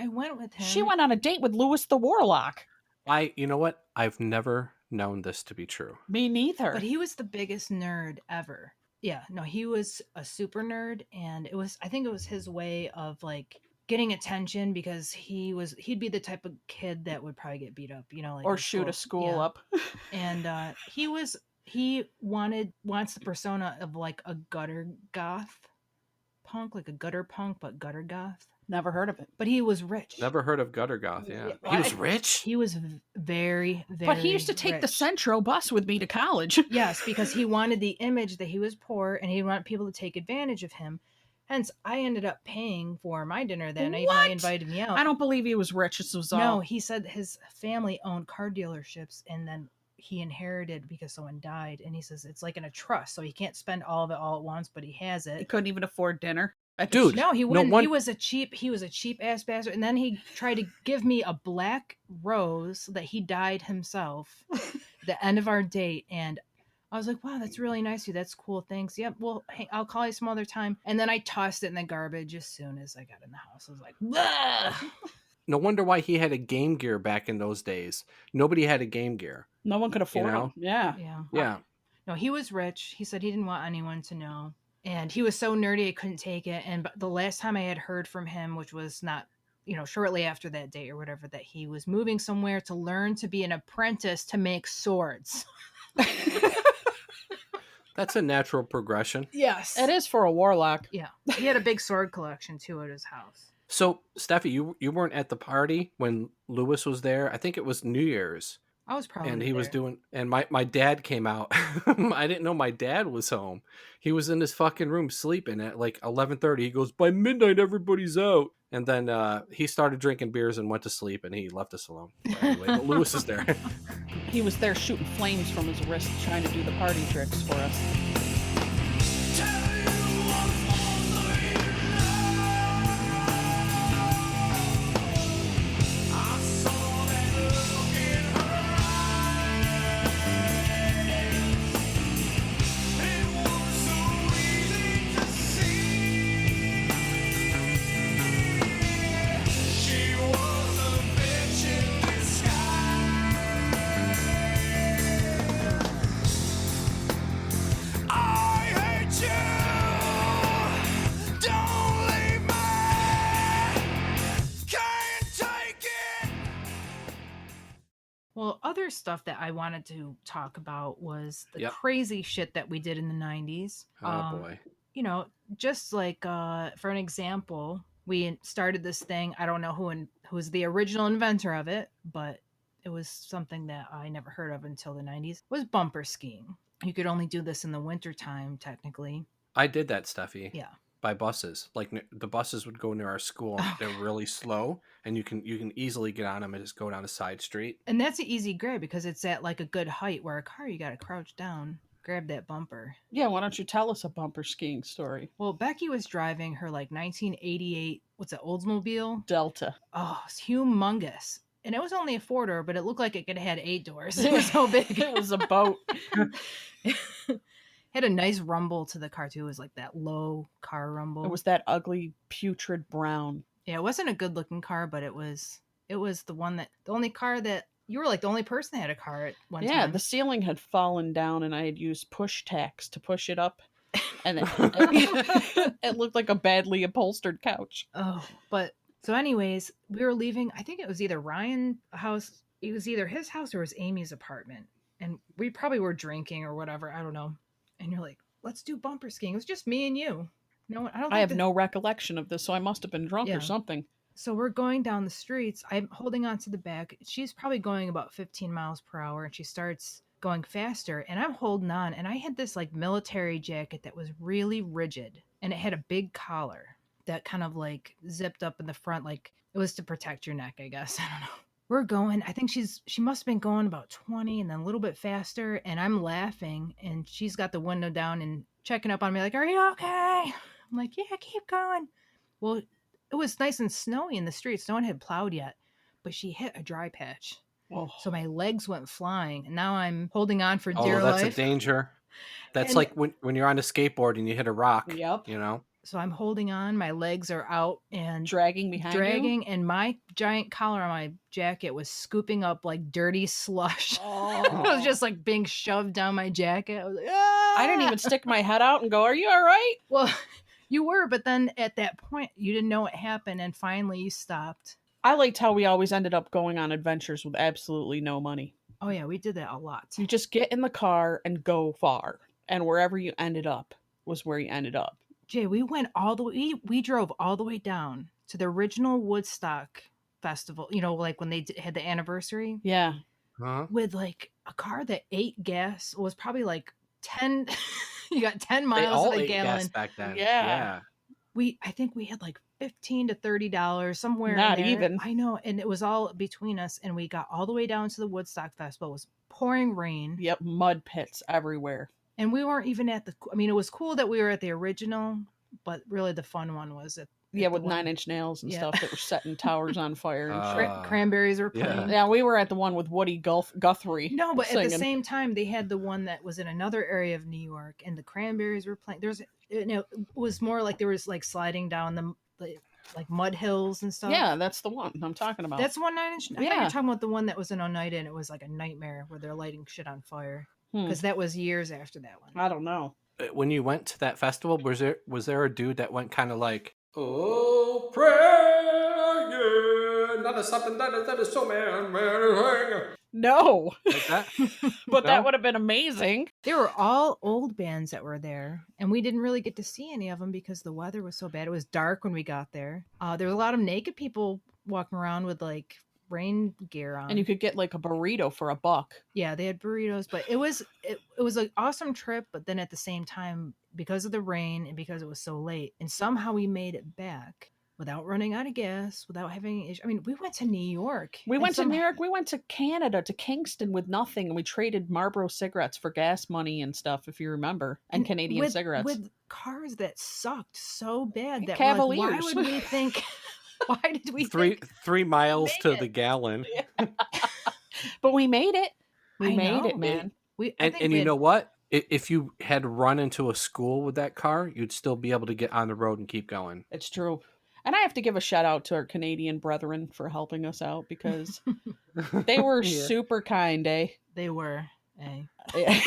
went with him. She went on a date with Lewis the Warlock. You know what? I've never known this to be true. Me neither. But he was the biggest nerd ever. Yeah, no, he was a super nerd, and I think it was his way of like getting attention because he'd be the type of kid that would probably get beat up, like or shoot a school up. And he wants the persona of like a gutter goth punk, like a gutter punk, but gutter goth. Never heard of it. But he was rich. Never heard of gutter goth, yeah. He was rich? He was very, very But he used to take rich. the Centro bus with me to college. Yes, because he wanted the image that he was poor and he wanted people to take advantage of him. Hence, I ended up paying for my dinner that night when he invited me out. I don't believe he was rich. This was all... No, he said his family owned car dealerships and then he inherited because someone died. And he says it's like in a trust. So he can't spend all of it all at once, but he has it. He couldn't even afford dinner. Dude, no, he wouldn't. He was a cheap ass bastard. And then he tried to give me a black rose that he dyed himself at the end of our date. And I was like, wow, that's really nice of you. That's cool. Thanks. Yep. Well, hey, I'll call you some other time. And then I tossed it in the garbage as soon as I got in the house. I was like, bleh! No wonder why he had a Game Gear back in those days. Nobody had a Game Gear. No one could afford know? them. Yeah. Yeah. No, he was rich. He said he didn't want anyone to know. And he was so nerdy, I couldn't take it. And the last time I had heard from him, which was not, shortly after that day or whatever, that he was moving somewhere to learn to be an apprentice to make swords. That's a natural progression. Yes. It is for a warlock. Yeah. He had a big sword collection, too, at his house. So, Steffi, you weren't at the party when Lewis was there. I think it was New Year's. I was probably And he there. was doing, and my dad came out. I didn't know my dad was home. He was in his fucking room sleeping at like 11:30. He goes, by midnight, everybody's out. And then he started drinking beers and went to sleep, and he left us alone. But anyway, but Lewis is there. He was there shooting flames from his wrist, trying to do the party tricks for us. Well, other stuff that I wanted to talk about was the Yep. crazy shit that we did in the 90s. Oh, boy. Just like for an example, we started this thing. I don't know who's the original inventor of it, but it was something that I never heard of until the 90s, was bumper skiing. You could only do this in the wintertime, technically. I did that, Steffi. Yeah. By buses. Like the buses would go near our school. And they're really slow, and you can easily get on them and just go down a side street. And that's an easy grab because it's at like a good height, where a car, you got to crouch down, grab that bumper. Yeah, why don't you tell us a bumper skiing story? Well, Becky was driving her like 1988, what's it, Oldsmobile? Delta. Oh, it's humongous. And it was only a 4-door, but it looked like it could have had 8 doors. It was so big. It was a boat. Had a nice rumble to the car too. It was like that low car rumble. It was that ugly, putrid brown. Yeah, it wasn't a good looking car, but it was the only car that you were like the only person that had a car at one time. Yeah, the ceiling had fallen down, and I had used push tacks to push it up, and it looked like a badly upholstered couch. Oh, but so anyways, we were leaving. I think it was either Ryan's house. It was either his house or it was Amy's apartment, and we probably were drinking or whatever. I don't know. And you're like, let's do bumper skiing. It was just me and you. No, I have no recollection of this, so I must have been drunk Yeah. or something. So we're going down the streets. I'm holding on to the back. She's probably going about 15 miles per hour, and she starts going faster, and I'm holding on. And I had this like military jacket that was really rigid, and it had a big collar that kind of like zipped up in the front, like it was to protect your neck, I guess. I don't know. We're going, I think she must have been going about 20 and then a little bit faster, and I'm laughing, and she's got the window down and checking up on me like, are you okay? I'm like, yeah, keep going. Well, it was nice and snowy in the streets. No one had plowed yet, but she hit a dry patch. Oh. So my legs went flying, and now I'm holding on for dear life. Oh, that's a danger. That's And- like when you're on a skateboard and you hit a rock. Yep. You know? So I'm holding on. My legs are out and Dragging behind you? and my giant collar on my jacket was scooping up like dirty slush. Oh. It was just like being shoved down my jacket. I was like, ah! I didn't even stick my head out and go, are you all right? Well, you were, but then at that point, you didn't know what happened, and finally you stopped. I liked how we always ended up going on adventures with absolutely no money. Oh yeah, we did that a lot. You just get in the car and go far, and wherever you ended up was where you ended up. Jay, we went all the way. We drove all the way down to the original Woodstock festival. You know, like when they had the anniversary. Yeah. Huh? With like a car that ate gas was probably like 10. You got 10 They miles all of a ate gallon. gas back then. Yeah. I think we had like $15 to $30 somewhere. Not in there. even. I know, and it was all between us, and we got all the way down to the Woodstock festival. It was pouring rain. Yep. Mud pits everywhere. And we weren't even at the. I mean, it was cool that we were at the original, but really the fun one was at. Yeah, the with one- 9 Inch Nails and Yeah. stuff that were setting towers on fire and shit. Cranberries were yeah. playing. Yeah, we were at the one with Woody Guthrie. No, but at the singing. same time, they had the one that was in another area of New York, and the Cranberries were playing. It was more like there was like sliding down the like mud hills and stuff. Yeah, that's the one I'm talking about. That's one 9 Inch. I thought you Yeah. were talking about the one that was in Oneida and it was like a nightmare where they're lighting shit on fire. Hmm. Because that was years after that one. I don't know. When you went to that festival, was there a dude that went kind of like, oh, pray, yeah, not a something that is so man. No. Like that? But No? that would have been amazing. They were all old bands that were there, and we didn't really get to see any of them because the weather was so bad. It was dark when we got there. There was a lot of naked people walking around with like rain gear on. And you could get like a burrito for $1. Yeah, they had burritos, but it was an awesome trip. But then at the same time, because of the rain and because it was so late, and somehow we made it back without running out of gas, without having issues. I mean, we went to New York. We went to New York. We went to Canada, to Kingston with nothing, and we traded Marlboro cigarettes for gas money and stuff, if you remember, and Canadian cigarettes with cars that sucked so bad that Cavaliers. We're like, why would we think? Why did we think 3 miles to it? the gallon? But we made it. We I made know. it, man. And you know what? If you had run into a school with that car, you'd still be able to get on the road and keep going. It's true. And I have to give a shout out to our Canadian brethren for helping us out because they were super kind, eh? They were, eh? Yeah.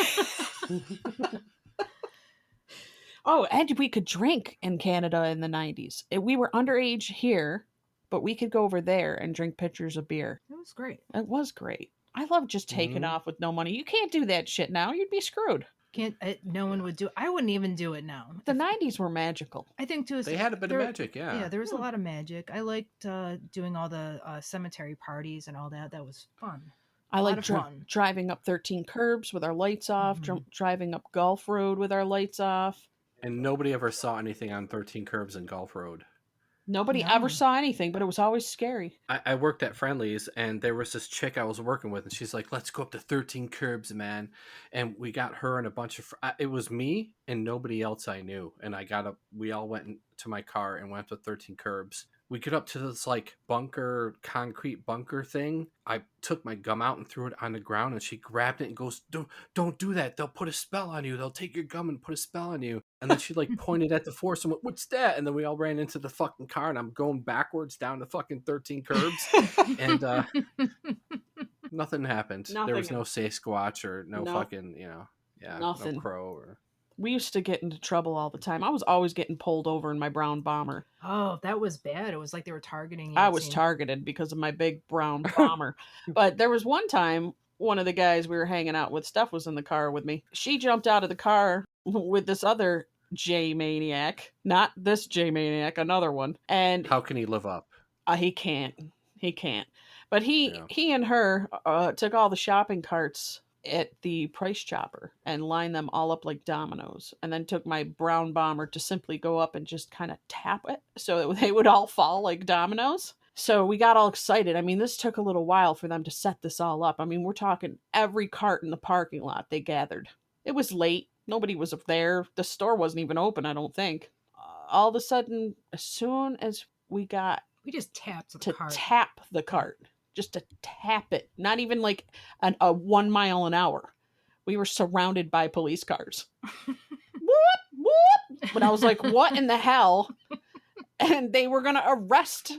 Oh, and we could drink in Canada in the 90s. We were underage here, but we could go over there and drink pitchers of beer. It was great. It was great. I love just taking off with no money. You can't do that shit now. You'd be screwed. No one would do. I wouldn't even do it now. The 90s were magical. I think too. They had a bit of magic, yeah. Yeah, there was a lot of magic. I liked doing all the cemetery parties and all that. That was fun. I like fun. driving up 13 curbs with our lights off, driving up Gulf Road with our lights off. And nobody ever saw anything on 13 Curbs in Gulf Road. Nobody ever saw anything, but it was always scary. I worked at Friendly's, and there was this chick I was working with, and she's like, let's go up to 13 Curbs, man. And we got her and a bunch of... it was me and nobody else I knew. And we all went to my car and went to 13 Curbs. We get up to this like concrete bunker thing. I took my gum out and threw it on the ground, and she grabbed it and goes, don't do that. They'll put a spell on you. They'll take your gum and put a spell on you. And then she like pointed at the forest and went, what's that? And then we all ran into the fucking car, and I'm going backwards down the fucking 13 Curbs. And nothing happened. There was no Sasquatch or no fucking, nothing. No crow or... We used to get into trouble all the time. I was always getting pulled over in my brown bomber. Oh, that was bad. It was like they were targeting you. I was targeted because of my big brown bomber. But there was one time, one of the guys we were hanging out with, Steph was in the car with me. She jumped out of the car with this other J-maniac. Not this J-maniac, another one. And how can he live up? He can't. But he and her took all the shopping carts at the price chopper and lined them all up like dominoes, and then took my brown bomber to simply go up and just kind of tap it so that they would all fall like dominoes. So we got all excited. I mean, this took a little while for them to set this all up. I mean, we're talking every cart in the parking lot they gathered. It was late. Nobody was up there. The store wasn't even open, I don't think. All of a sudden, as soon as we just tapped the cart. Tap the cart. Just to tap it, not even like a 1 mile an hour. We were surrounded by police cars. Whoop. But I was like, what in the hell? And they were going to arrest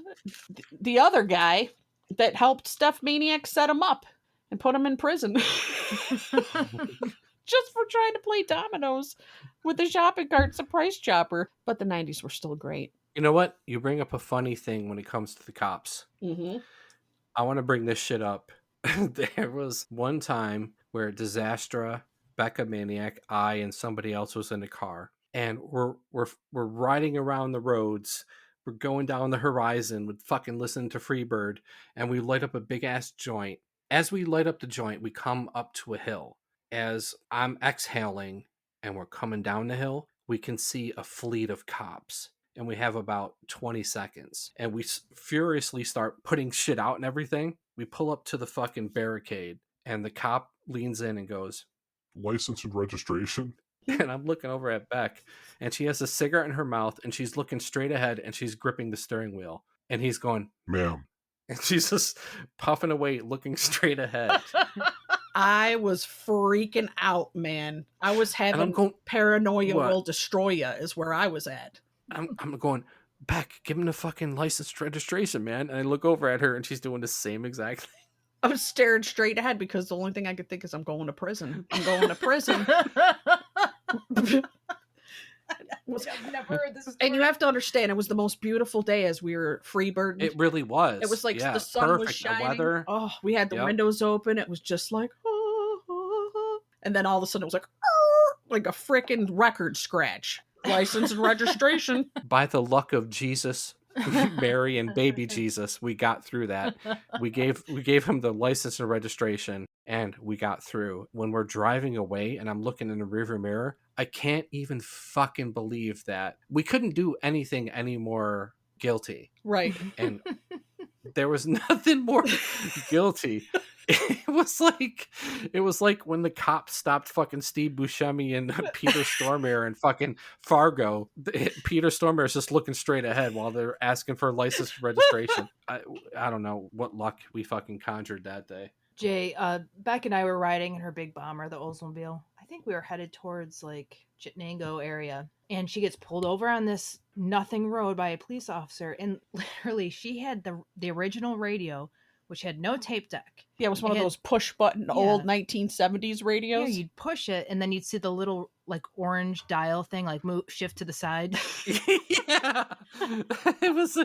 the other guy that helped Steph Maniac set him up and put him in prison. Just for trying to play dominoes with the shopping carts, a price chopper. But the 90s were still great. You know what? You bring up a funny thing when it comes to the cops. Mm-hmm. I want to bring this shit up. There was one time where Disastra, Becca Maniac, I, and somebody else was in a car, and we're riding around the roads. We're going down the horizon with fucking listening to Freebird, and we light up a big ass joint. As we light up the joint, we come up to a hill. As I'm exhaling and we're coming down the hill, we can see a fleet of cops. And we have about 20 seconds. And we furiously start putting shit out and everything. We pull up to the fucking barricade. And the cop leans in and goes, license and registration? And I'm looking over at Beck. And she has a cigarette in her mouth. And she's looking straight ahead. And she's gripping the steering wheel. And he's going, ma'am. And she's just puffing away, looking straight ahead. I was freaking out, man. I was having paranoia will destroy you is where I was at. I'm going, Beck, give him the fucking license registration, man. And I look over at her and she's doing the same exact thing. I was staring straight ahead because the only thing I could think is I'm going to prison. I'm going to prison. I've never heard this. And you have to understand, it was the most beautiful day as we were freebirding. It really was. It was like yeah, the sun perfect. was shining. The weather. Oh, we had the Yep. windows open. It was just like, and then all of a sudden it was like a freaking record scratch. License and registration. By the luck of Jesus, Mary, and baby Jesus, we got through that. We gave him the license and registration, and we got through. When we're driving away and I'm looking in the rearview mirror, I can't even fucking believe that we couldn't do anything any more guilty. Right. And there was nothing more guilty. It was like when the cops stopped fucking Steve Buscemi and Peter Stormare and fucking Fargo. Peter Stormare is just looking straight ahead while they're asking for license and registration. I don't know what luck we fucking conjured that day. Jay, Beck and I were riding in her big bomber, the Oldsmobile. I think we were headed towards like Chittenango area, and she gets pulled over on this nothing road by a police officer, and literally she had the original radio, which had no tape deck. Yeah, it was one of those push button old 1970s radios. Yeah, you'd push it, and then you'd see the little like orange dial thing, like move shift to the side. Yeah, it was.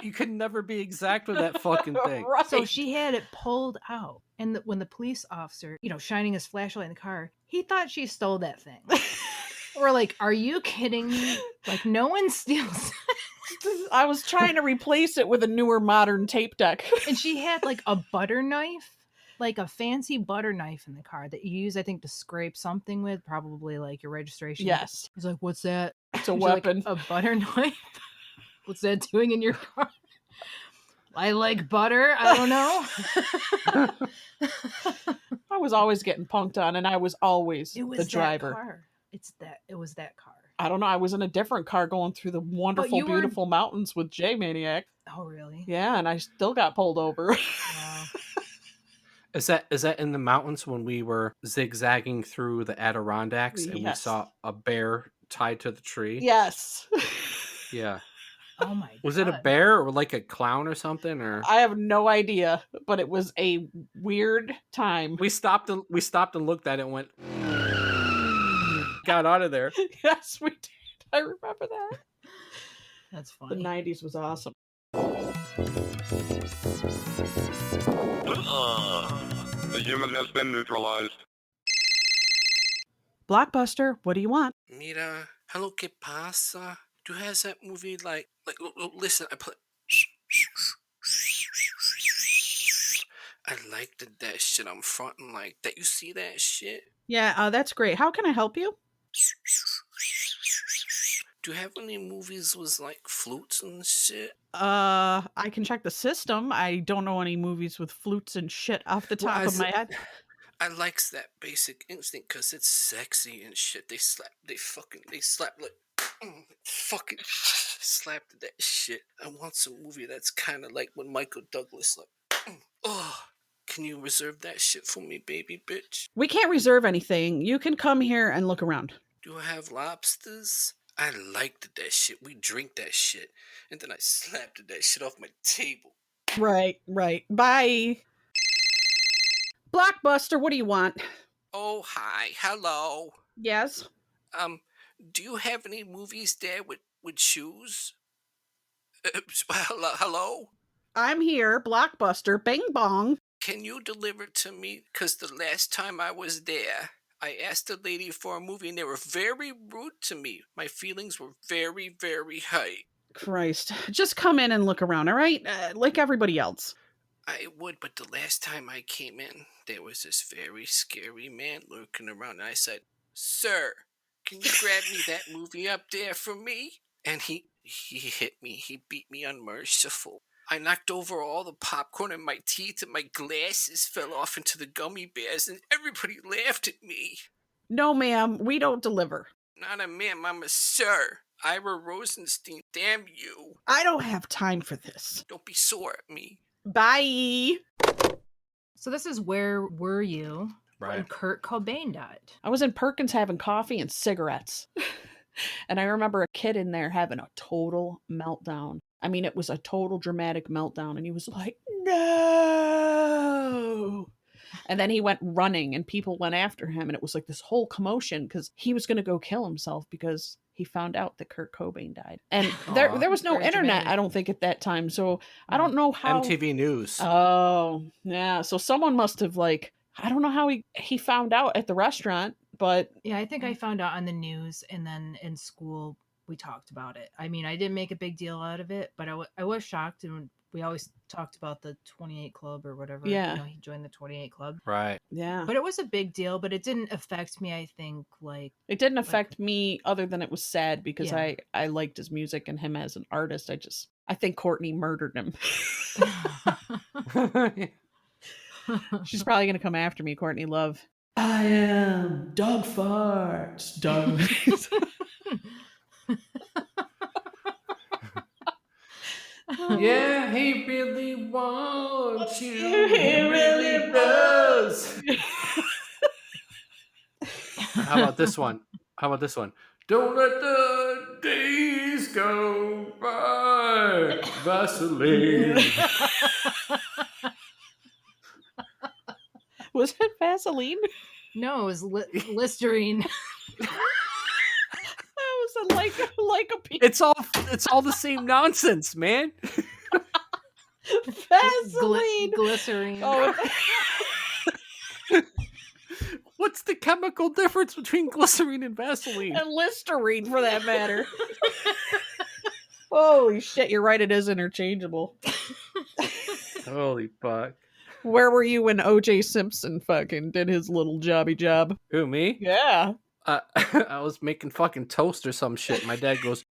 You could never be exact with that fucking thing. Right. So she had it pulled out, and when the police officer, shining his flashlight in the car, he thought she stole that thing. We're like, are you kidding me? Like, no one steals. I was trying to replace it with a newer modern tape deck. And she had like a butter knife, like a fancy butter knife in the car that you use, I think, to scrape something with, probably like your registration. Yes. He's like, what's that? It's a She's like, weapon. a butter knife? What's that doing in your car? I like butter. I don't know. I was always getting punked on, and I was always the driver. That car. It was that car. I don't know. I was in a different car going through the wonderful, beautiful mountains with Jay Maniac. Oh, really? Yeah, and I still got pulled over. Wow. Is that in the mountains when we were zigzagging through the Adirondacks and we saw a bear tied to the tree? Yes. Yeah. Oh my god. Was it a bear or like a clown or something? Or I have no idea, but it was a weird time. we stopped and looked at it and went, got out of there. Yes, we did. I remember that. That's funny. The 90s was awesome. The human has been neutralized. Blockbuster, what do you want? Mira, hello, ¿qué pasa? Do you have that movie like listen, I play. I like that shit I'm fronting like that. You see that shit? Yeah, that's great. How can I help you? Do you have any movies with like flutes and shit? I can check the system. I don't know any movies with flutes and shit off the top of my head. I likes that Basic Instinct because it's sexy and shit. They slap like fucking slapped that shit. I want some movie that's kind of like when Michael Douglas like, oh, can you reserve that shit for me, baby bitch? We can't reserve anything. You can come here and look around. Do I have lobsters? I liked that shit. We drink that shit. And then I slapped that shit off my table. Right. Bye. Blockbuster, what do you want? Oh, hi. Hello. Yes? Do you have any movies there with shoes? Hello? I'm here, Blockbuster, bing bong. Can you deliver to me? Because the last time I was there, I asked the lady for a movie and they were very rude to me. My feelings were very, very high. Christ. Just come in and look around, all right? Like everybody else. I would, but the last time I came in, there was this very scary man lurking around. And I said, "Sir, can you grab me that movie up there for me?" And he hit me. He beat me unmerciful. I knocked over all the popcorn in my teeth and my glasses fell off into the gummy bears and everybody laughed at me. No, ma'am, we don't deliver. Not a ma'am, I'm a sir. Ira Rosenstein, damn you. I don't have time for this. Don't be sore at me. Bye. So this is Where Were You? Right. When Kurt Cobain died. I was in Perkins having coffee and cigarettes. And I remember a kid in there having a total meltdown. I mean, it was a total dramatic meltdown. And he was like, no. And then he went running and people went after him. And it was like this whole commotion because he was going to go kill himself because he found out that Kurt Cobain died. And there was no Very internet, dramatic. I don't think, at that time. So I don't know how. MTV News. Oh, yeah. So someone must have, like, I don't know how he found out at the restaurant, but. Yeah, I think I found out on the news, and then in school we talked about it. I mean, I didn't make a big deal out of it, but I was shocked, and we always talked about the 28 Club or whatever. Yeah. You know, he joined the 28 Club. Right. Yeah. But it was a big deal, but it didn't affect me, I think, like... It didn't affect me other than it was sad because Yeah. I liked his music and him as an artist. I think Courtney murdered him. She's probably going to come after me, Courtney Love. I am dog farts. Dog. Yeah, he really wants you. He really does. How about this one? Don't let the days go by. Vaseline. Was it Vaseline? No, it was Listerine. That was like a piece. It's all the same nonsense, man. Vaseline. Glycerine. Oh, What's the chemical difference between glycerine and Vaseline? and Listerine, for that matter. Holy shit, you're right, it is interchangeable. Holy fuck. Where were you when O.J. Simpson fucking did his little jobby job? Who, me? Yeah. I was making fucking toast or some shit. My dad goes,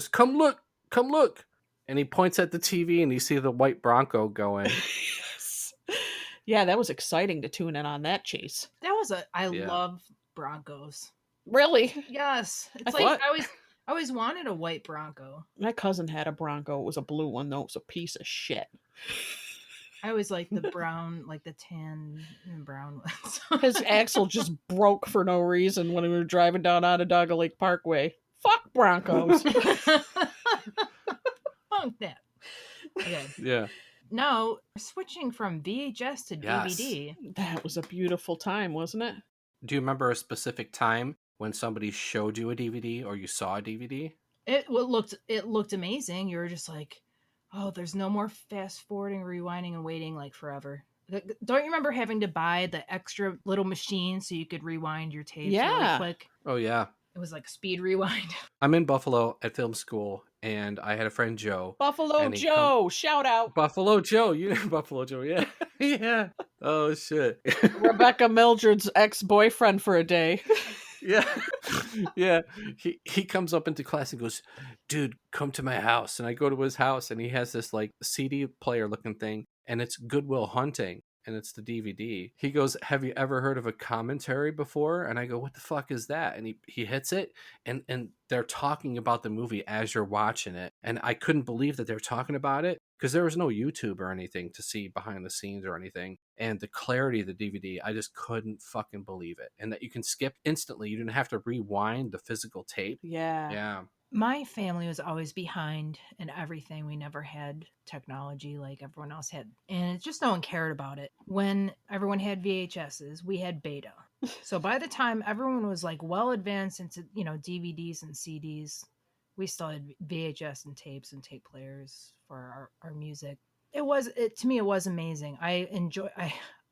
come look. And he points at the TV and you see the white Bronco going. Yes. Yeah, that was exciting to tune in on that chase. That was I love Broncos. Really? Yes. It's I like thought- I always wanted a white Bronco. My cousin had a Bronco. It was a blue one, though. It was a piece of shit. I always like the brown, like the tan and brown ones. His axle just broke for no reason when we were driving down Onondaga Lake Parkway. Fuck Broncos. Funk that. Okay. Yeah. No, switching from VHS to Yes. DVD. That was a beautiful time, wasn't it? Do you remember a specific time when somebody showed you a DVD or you saw a DVD? It looked amazing. You were just like, oh, there's no more fast forwarding, rewinding, and waiting like forever. Don't you remember having to buy the extra little machine so you could rewind your tapes really quick? Oh, yeah. It was like speed rewind. I'm in Buffalo at film school, and I had a friend, Joe. Buffalo And he Joe, shout out. Buffalo Joe. You know Buffalo Joe, yeah. Yeah. Oh, shit. Rebecca Mildred's ex-boyfriend for a day. Yeah. Yeah. He comes up into class and goes, dude, come to my house. And I go to his house and he has this like CD player looking thing and it's Good Will Hunting and it's the DVD. He goes, have you ever heard of a commentary before? And I go, what the fuck is that? And he hits it and they're talking about the movie as you're watching it. And I couldn't believe that they're talking about it because there was no YouTube or anything to see behind the scenes or anything. And the clarity of the DVD, I just couldn't fucking believe it. And that you can skip instantly. You didn't have to rewind the physical tape. Yeah. Yeah. My family was always behind in everything. We never had technology like everyone else had. And it's just no one cared about it. When everyone had VHSs, we had beta. So by the time everyone was like well advanced into, DVDs and CDs, we still had VHS and tapes and tape players for our music. To me, it was amazing.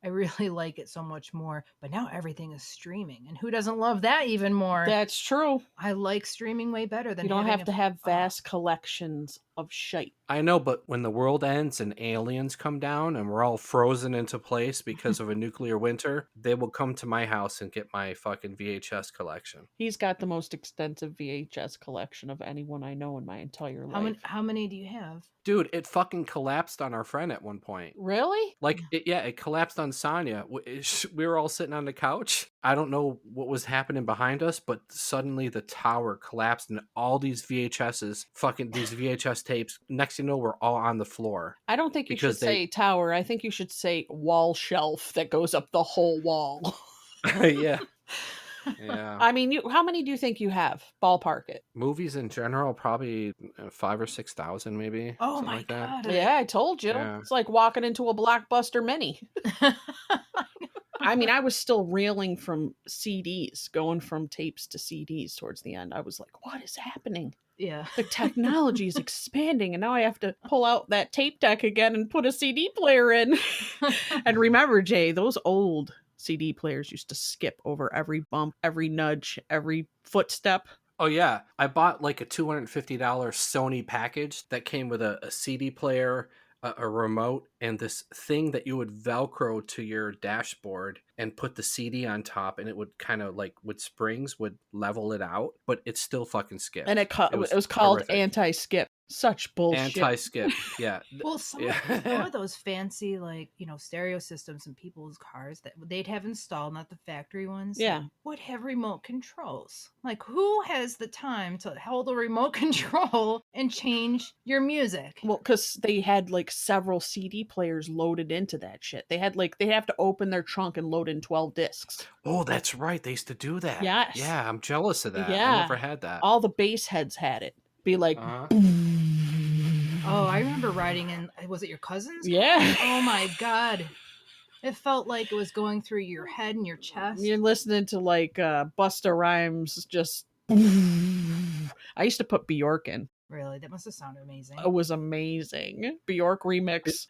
I really like it so much more, but now everything is streaming. And who doesn't love that even more? That's true. I like streaming way better than You don't having have to have vast collections of shite. I know, but when the world ends and aliens come down and we're all frozen into place because of a nuclear winter, they will come to my house and get my fucking VHS collection. He's got the most extensive VHS collection of anyone I know in my entire life. How many do you have? Dude, it fucking collapsed on our friend at one point. Really? Like, it collapsed on Sonia. We were all sitting on the couch. I don't know what was happening behind us, but suddenly the tower collapsed and all these VHSs, these VHS tapes, next thing you know, we're all on the floor. I don't think you should say tower. I think you should say wall shelf that goes up the whole wall. Yeah. Yeah. I mean, how many do you think you have? Ballpark it. Movies in general, probably 5,000 or 6,000, maybe. Oh something my like that. god. Yeah, I told you. Yeah. It's like walking into a Blockbuster Mini. I mean, I was still reeling from CDs, going from tapes to CDs towards the end. I was like, what is happening? Yeah. The technology is expanding, and now I have to pull out that tape deck again and put a CD player in. And remember, Jay, those old CD players used to skip over every bump, every nudge, every footstep. Oh yeah, I bought like a $250 Sony package that came with a CD player, a remote, and this thing that you would Velcro to your dashboard and put the CD on top, and it would kind of like with springs would level it out, but it still fucking skipped. And it was called horrific. anti-skip. Such bullshit. Anti-skip, yeah. Well, some of those fancy, like, stereo systems in people's cars that they'd have installed, not the factory ones, Yeah. would have remote controls. Like, who has the time to hold a remote control and change your music? Well, because they had like several CD players loaded into that shit. They had like, they'd have to open their trunk and load in 12 discs. Oh, that's right. They used to do that. Yes. Yeah, I'm jealous of that. Yeah. I never had that. All the bass heads had it. Be like, Oh, I remember riding in, was it your cousin's? yeah. Oh my god. It felt like it was going through your head and your chest. You're listening to like Busta Rhymes just. I used to put Bjork in. Really? That must have sounded amazing. It was amazing. Bjork remix.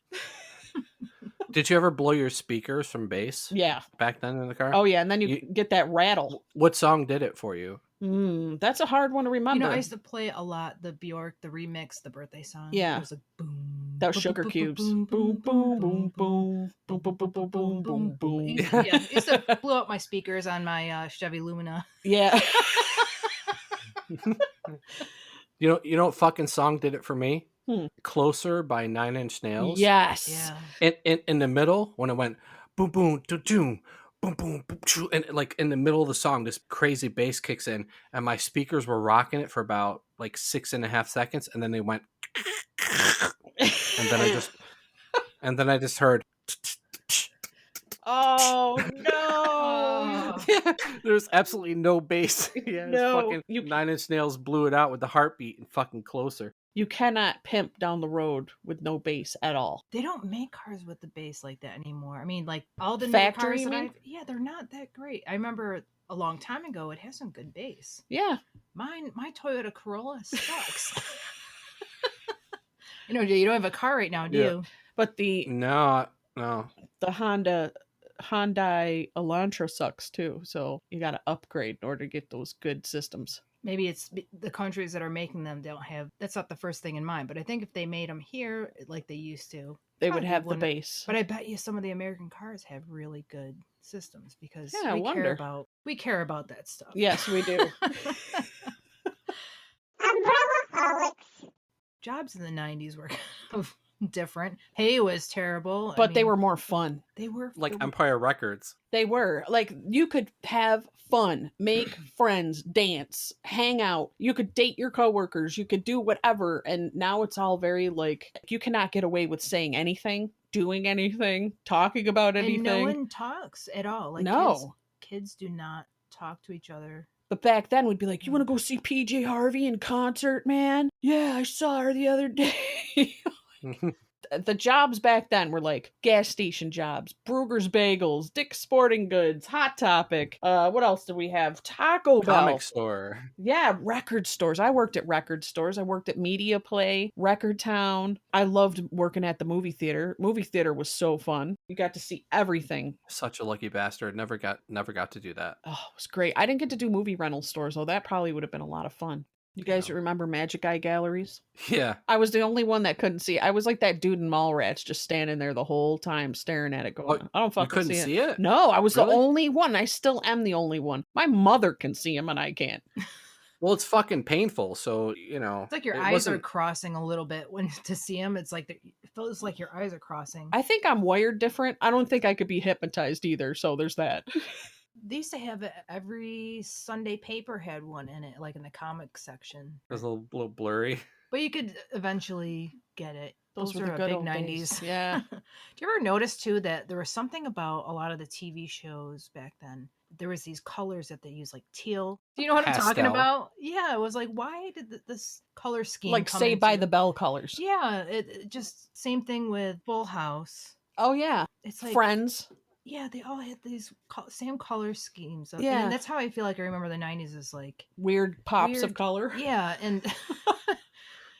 Did you ever blow your speakers from bass? Yeah. Back then in the car? Oh, yeah. And then you get that rattle. What song did it for you? That's a hard one to remember. I used to play a lot the Bjork, the remix, the birthday song. Yeah. It was like boom. That was Sugar Cubes. Boom, boom, boom, boom, boom, boom, boom, boom, boom, boom, boom. Yeah, I used to blow up my speakers on my Chevy Lumina. Yeah. You know what fucking song did it for me? Closer by 9 Nails. Yes. Yeah. In the middle, when it went boom, boom, doom, boom, boom, boom, choo, and like in the middle of the song, this crazy bass kicks in, and my speakers were rocking it for about like 6.5 seconds, and then they went, and then I just heard. Oh no! Yeah, there's absolutely no bass. Yeah, No, fucking 9 Nails blew it out with the heartbeat and fucking Closer. You cannot pimp down the road with no bass at all. They don't make cars with the bass like that anymore. I mean, like all the Factory, new cars that they're not that great. I remember a long time ago it has some good bass. Yeah. My Toyota Corolla sucks. You don't have a car right now, do you? But the Hyundai Elantra sucks too, so you got to upgrade in order to get those good systems. Maybe it's the countries that are making them don't have. That's not the first thing in mind. But I think if they made them here like they used to, they would have the bass. But I bet you some of the American cars have really good systems because I wonder. we care about that stuff. Yes, we do. Jobs in the 90s were kind of different. Hay was terrible. But they were more fun. They were like Empire Records. They were. Like, you could have fun, make friends, dance, hang out. You could date your coworkers. You could do whatever. And now it's all very like, you cannot get away with saying anything, doing anything, talking about anything. And no one talks at all. Like, no. Kids do not talk to each other. But back then we'd be like, you want to go see PJ Harvey in concert, man? Yeah, I saw her the other day. The jobs back then were like gas station jobs, Bruegger's Bagels, Dick's Sporting Goods, Hot Topic. What else did we have? Taco Bell. Comic store. Yeah, record stores. I worked at record stores. I worked at Media Play, Record Town. I loved working at the movie theater. Movie theater was so fun. You got to see everything. Such a lucky bastard. Never got to do that. Oh, it was great. I didn't get to do movie rental stores, though. That probably would have been a lot of fun. You guys remember Magic Eye Galleries? Yeah. I was the only one that couldn't see it. I was like that dude in Mallrats just standing there the whole time staring at it going, I don't fucking see it. You couldn't see it? No, I was Really? the only one. I still am the only one. My mother can see him and I can't. Well, it's fucking painful, so, It's like your eyes are crossing a little bit when to see them. It's like it feels like your eyes are crossing. I think I'm wired different. I don't think I could be hypnotized either, so there's that. They used to have it, every Sunday paper had one in it, like in the comic section. It was a little blurry. But you could eventually get it. Those were are the a good big old 90s. days. Yeah. Do you ever notice too that there was something about a lot of the TV shows back then? There was these colors that they used, like teal. Do you know what I'm talking Pastel. about? Yeah, it was like, why did this color scheme Like come Saved by into- the Bell colors. Yeah, it just same thing with Full House. Oh, yeah. It's like Friends. Yeah, they all had these same color schemes. Yeah. And that's how I feel like I remember the 90s is like Weird pops of weird- color. Yeah, and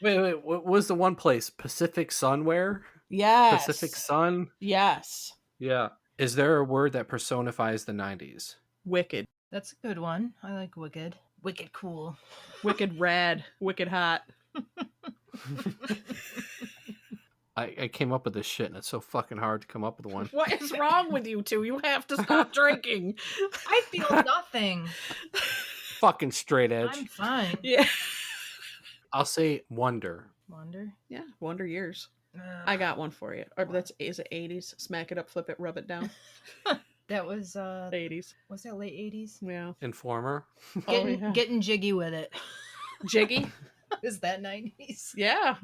Wait, what was the one place? Pacific Sunwear? Yes. Pacific Sun? Yes. Yeah. Is there a word that personifies the 90s? Wicked. that's a good one. I like Wicked. Wicked cool. Wicked rad. Wicked hot. I came up with this shit and it's so fucking hard to come up with one. What is wrong with you two? You have to stop drinking. I feel nothing. Fucking straight edge. I'm fine. Yeah. I'll say wonder. Wonder. Yeah. Wonder Years. I got one for you. Or is it 80s? Smack it up, flip it, rub it down. That was 80s. was that late 80s? Yeah. Informer. Getting jiggy with it. Jiggy? Is that 90s? Yeah.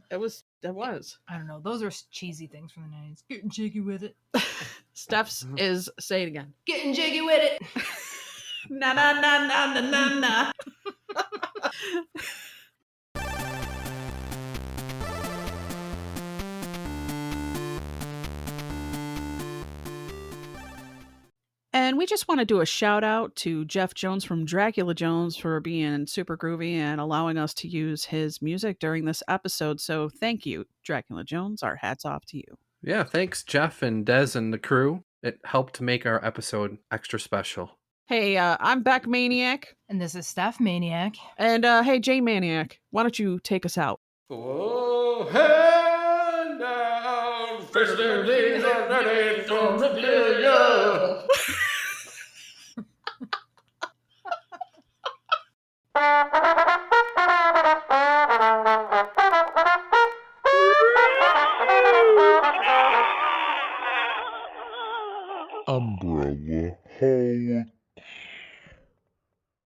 It was. I don't know. Those are cheesy things from the 90s. Getting jiggy with it. Steph's is, say it again. Getting jiggy with it. Na na na na na na na. And we just want to do a shout out to Jeff Jones from Dracula Jones for being super groovy and allowing us to use his music during this episode. So thank you, Dracula Jones. Our hats off to you. Yeah, thanks, Jeff and Des and the crew. It helped to make our episode extra special. Hey, I'm Beck Maniac. And this is Steph Maniac. And hey, Jay Maniac, why don't you take us out? Oh, hand down, festivities are ready for rebellion. Umbrella Hallway.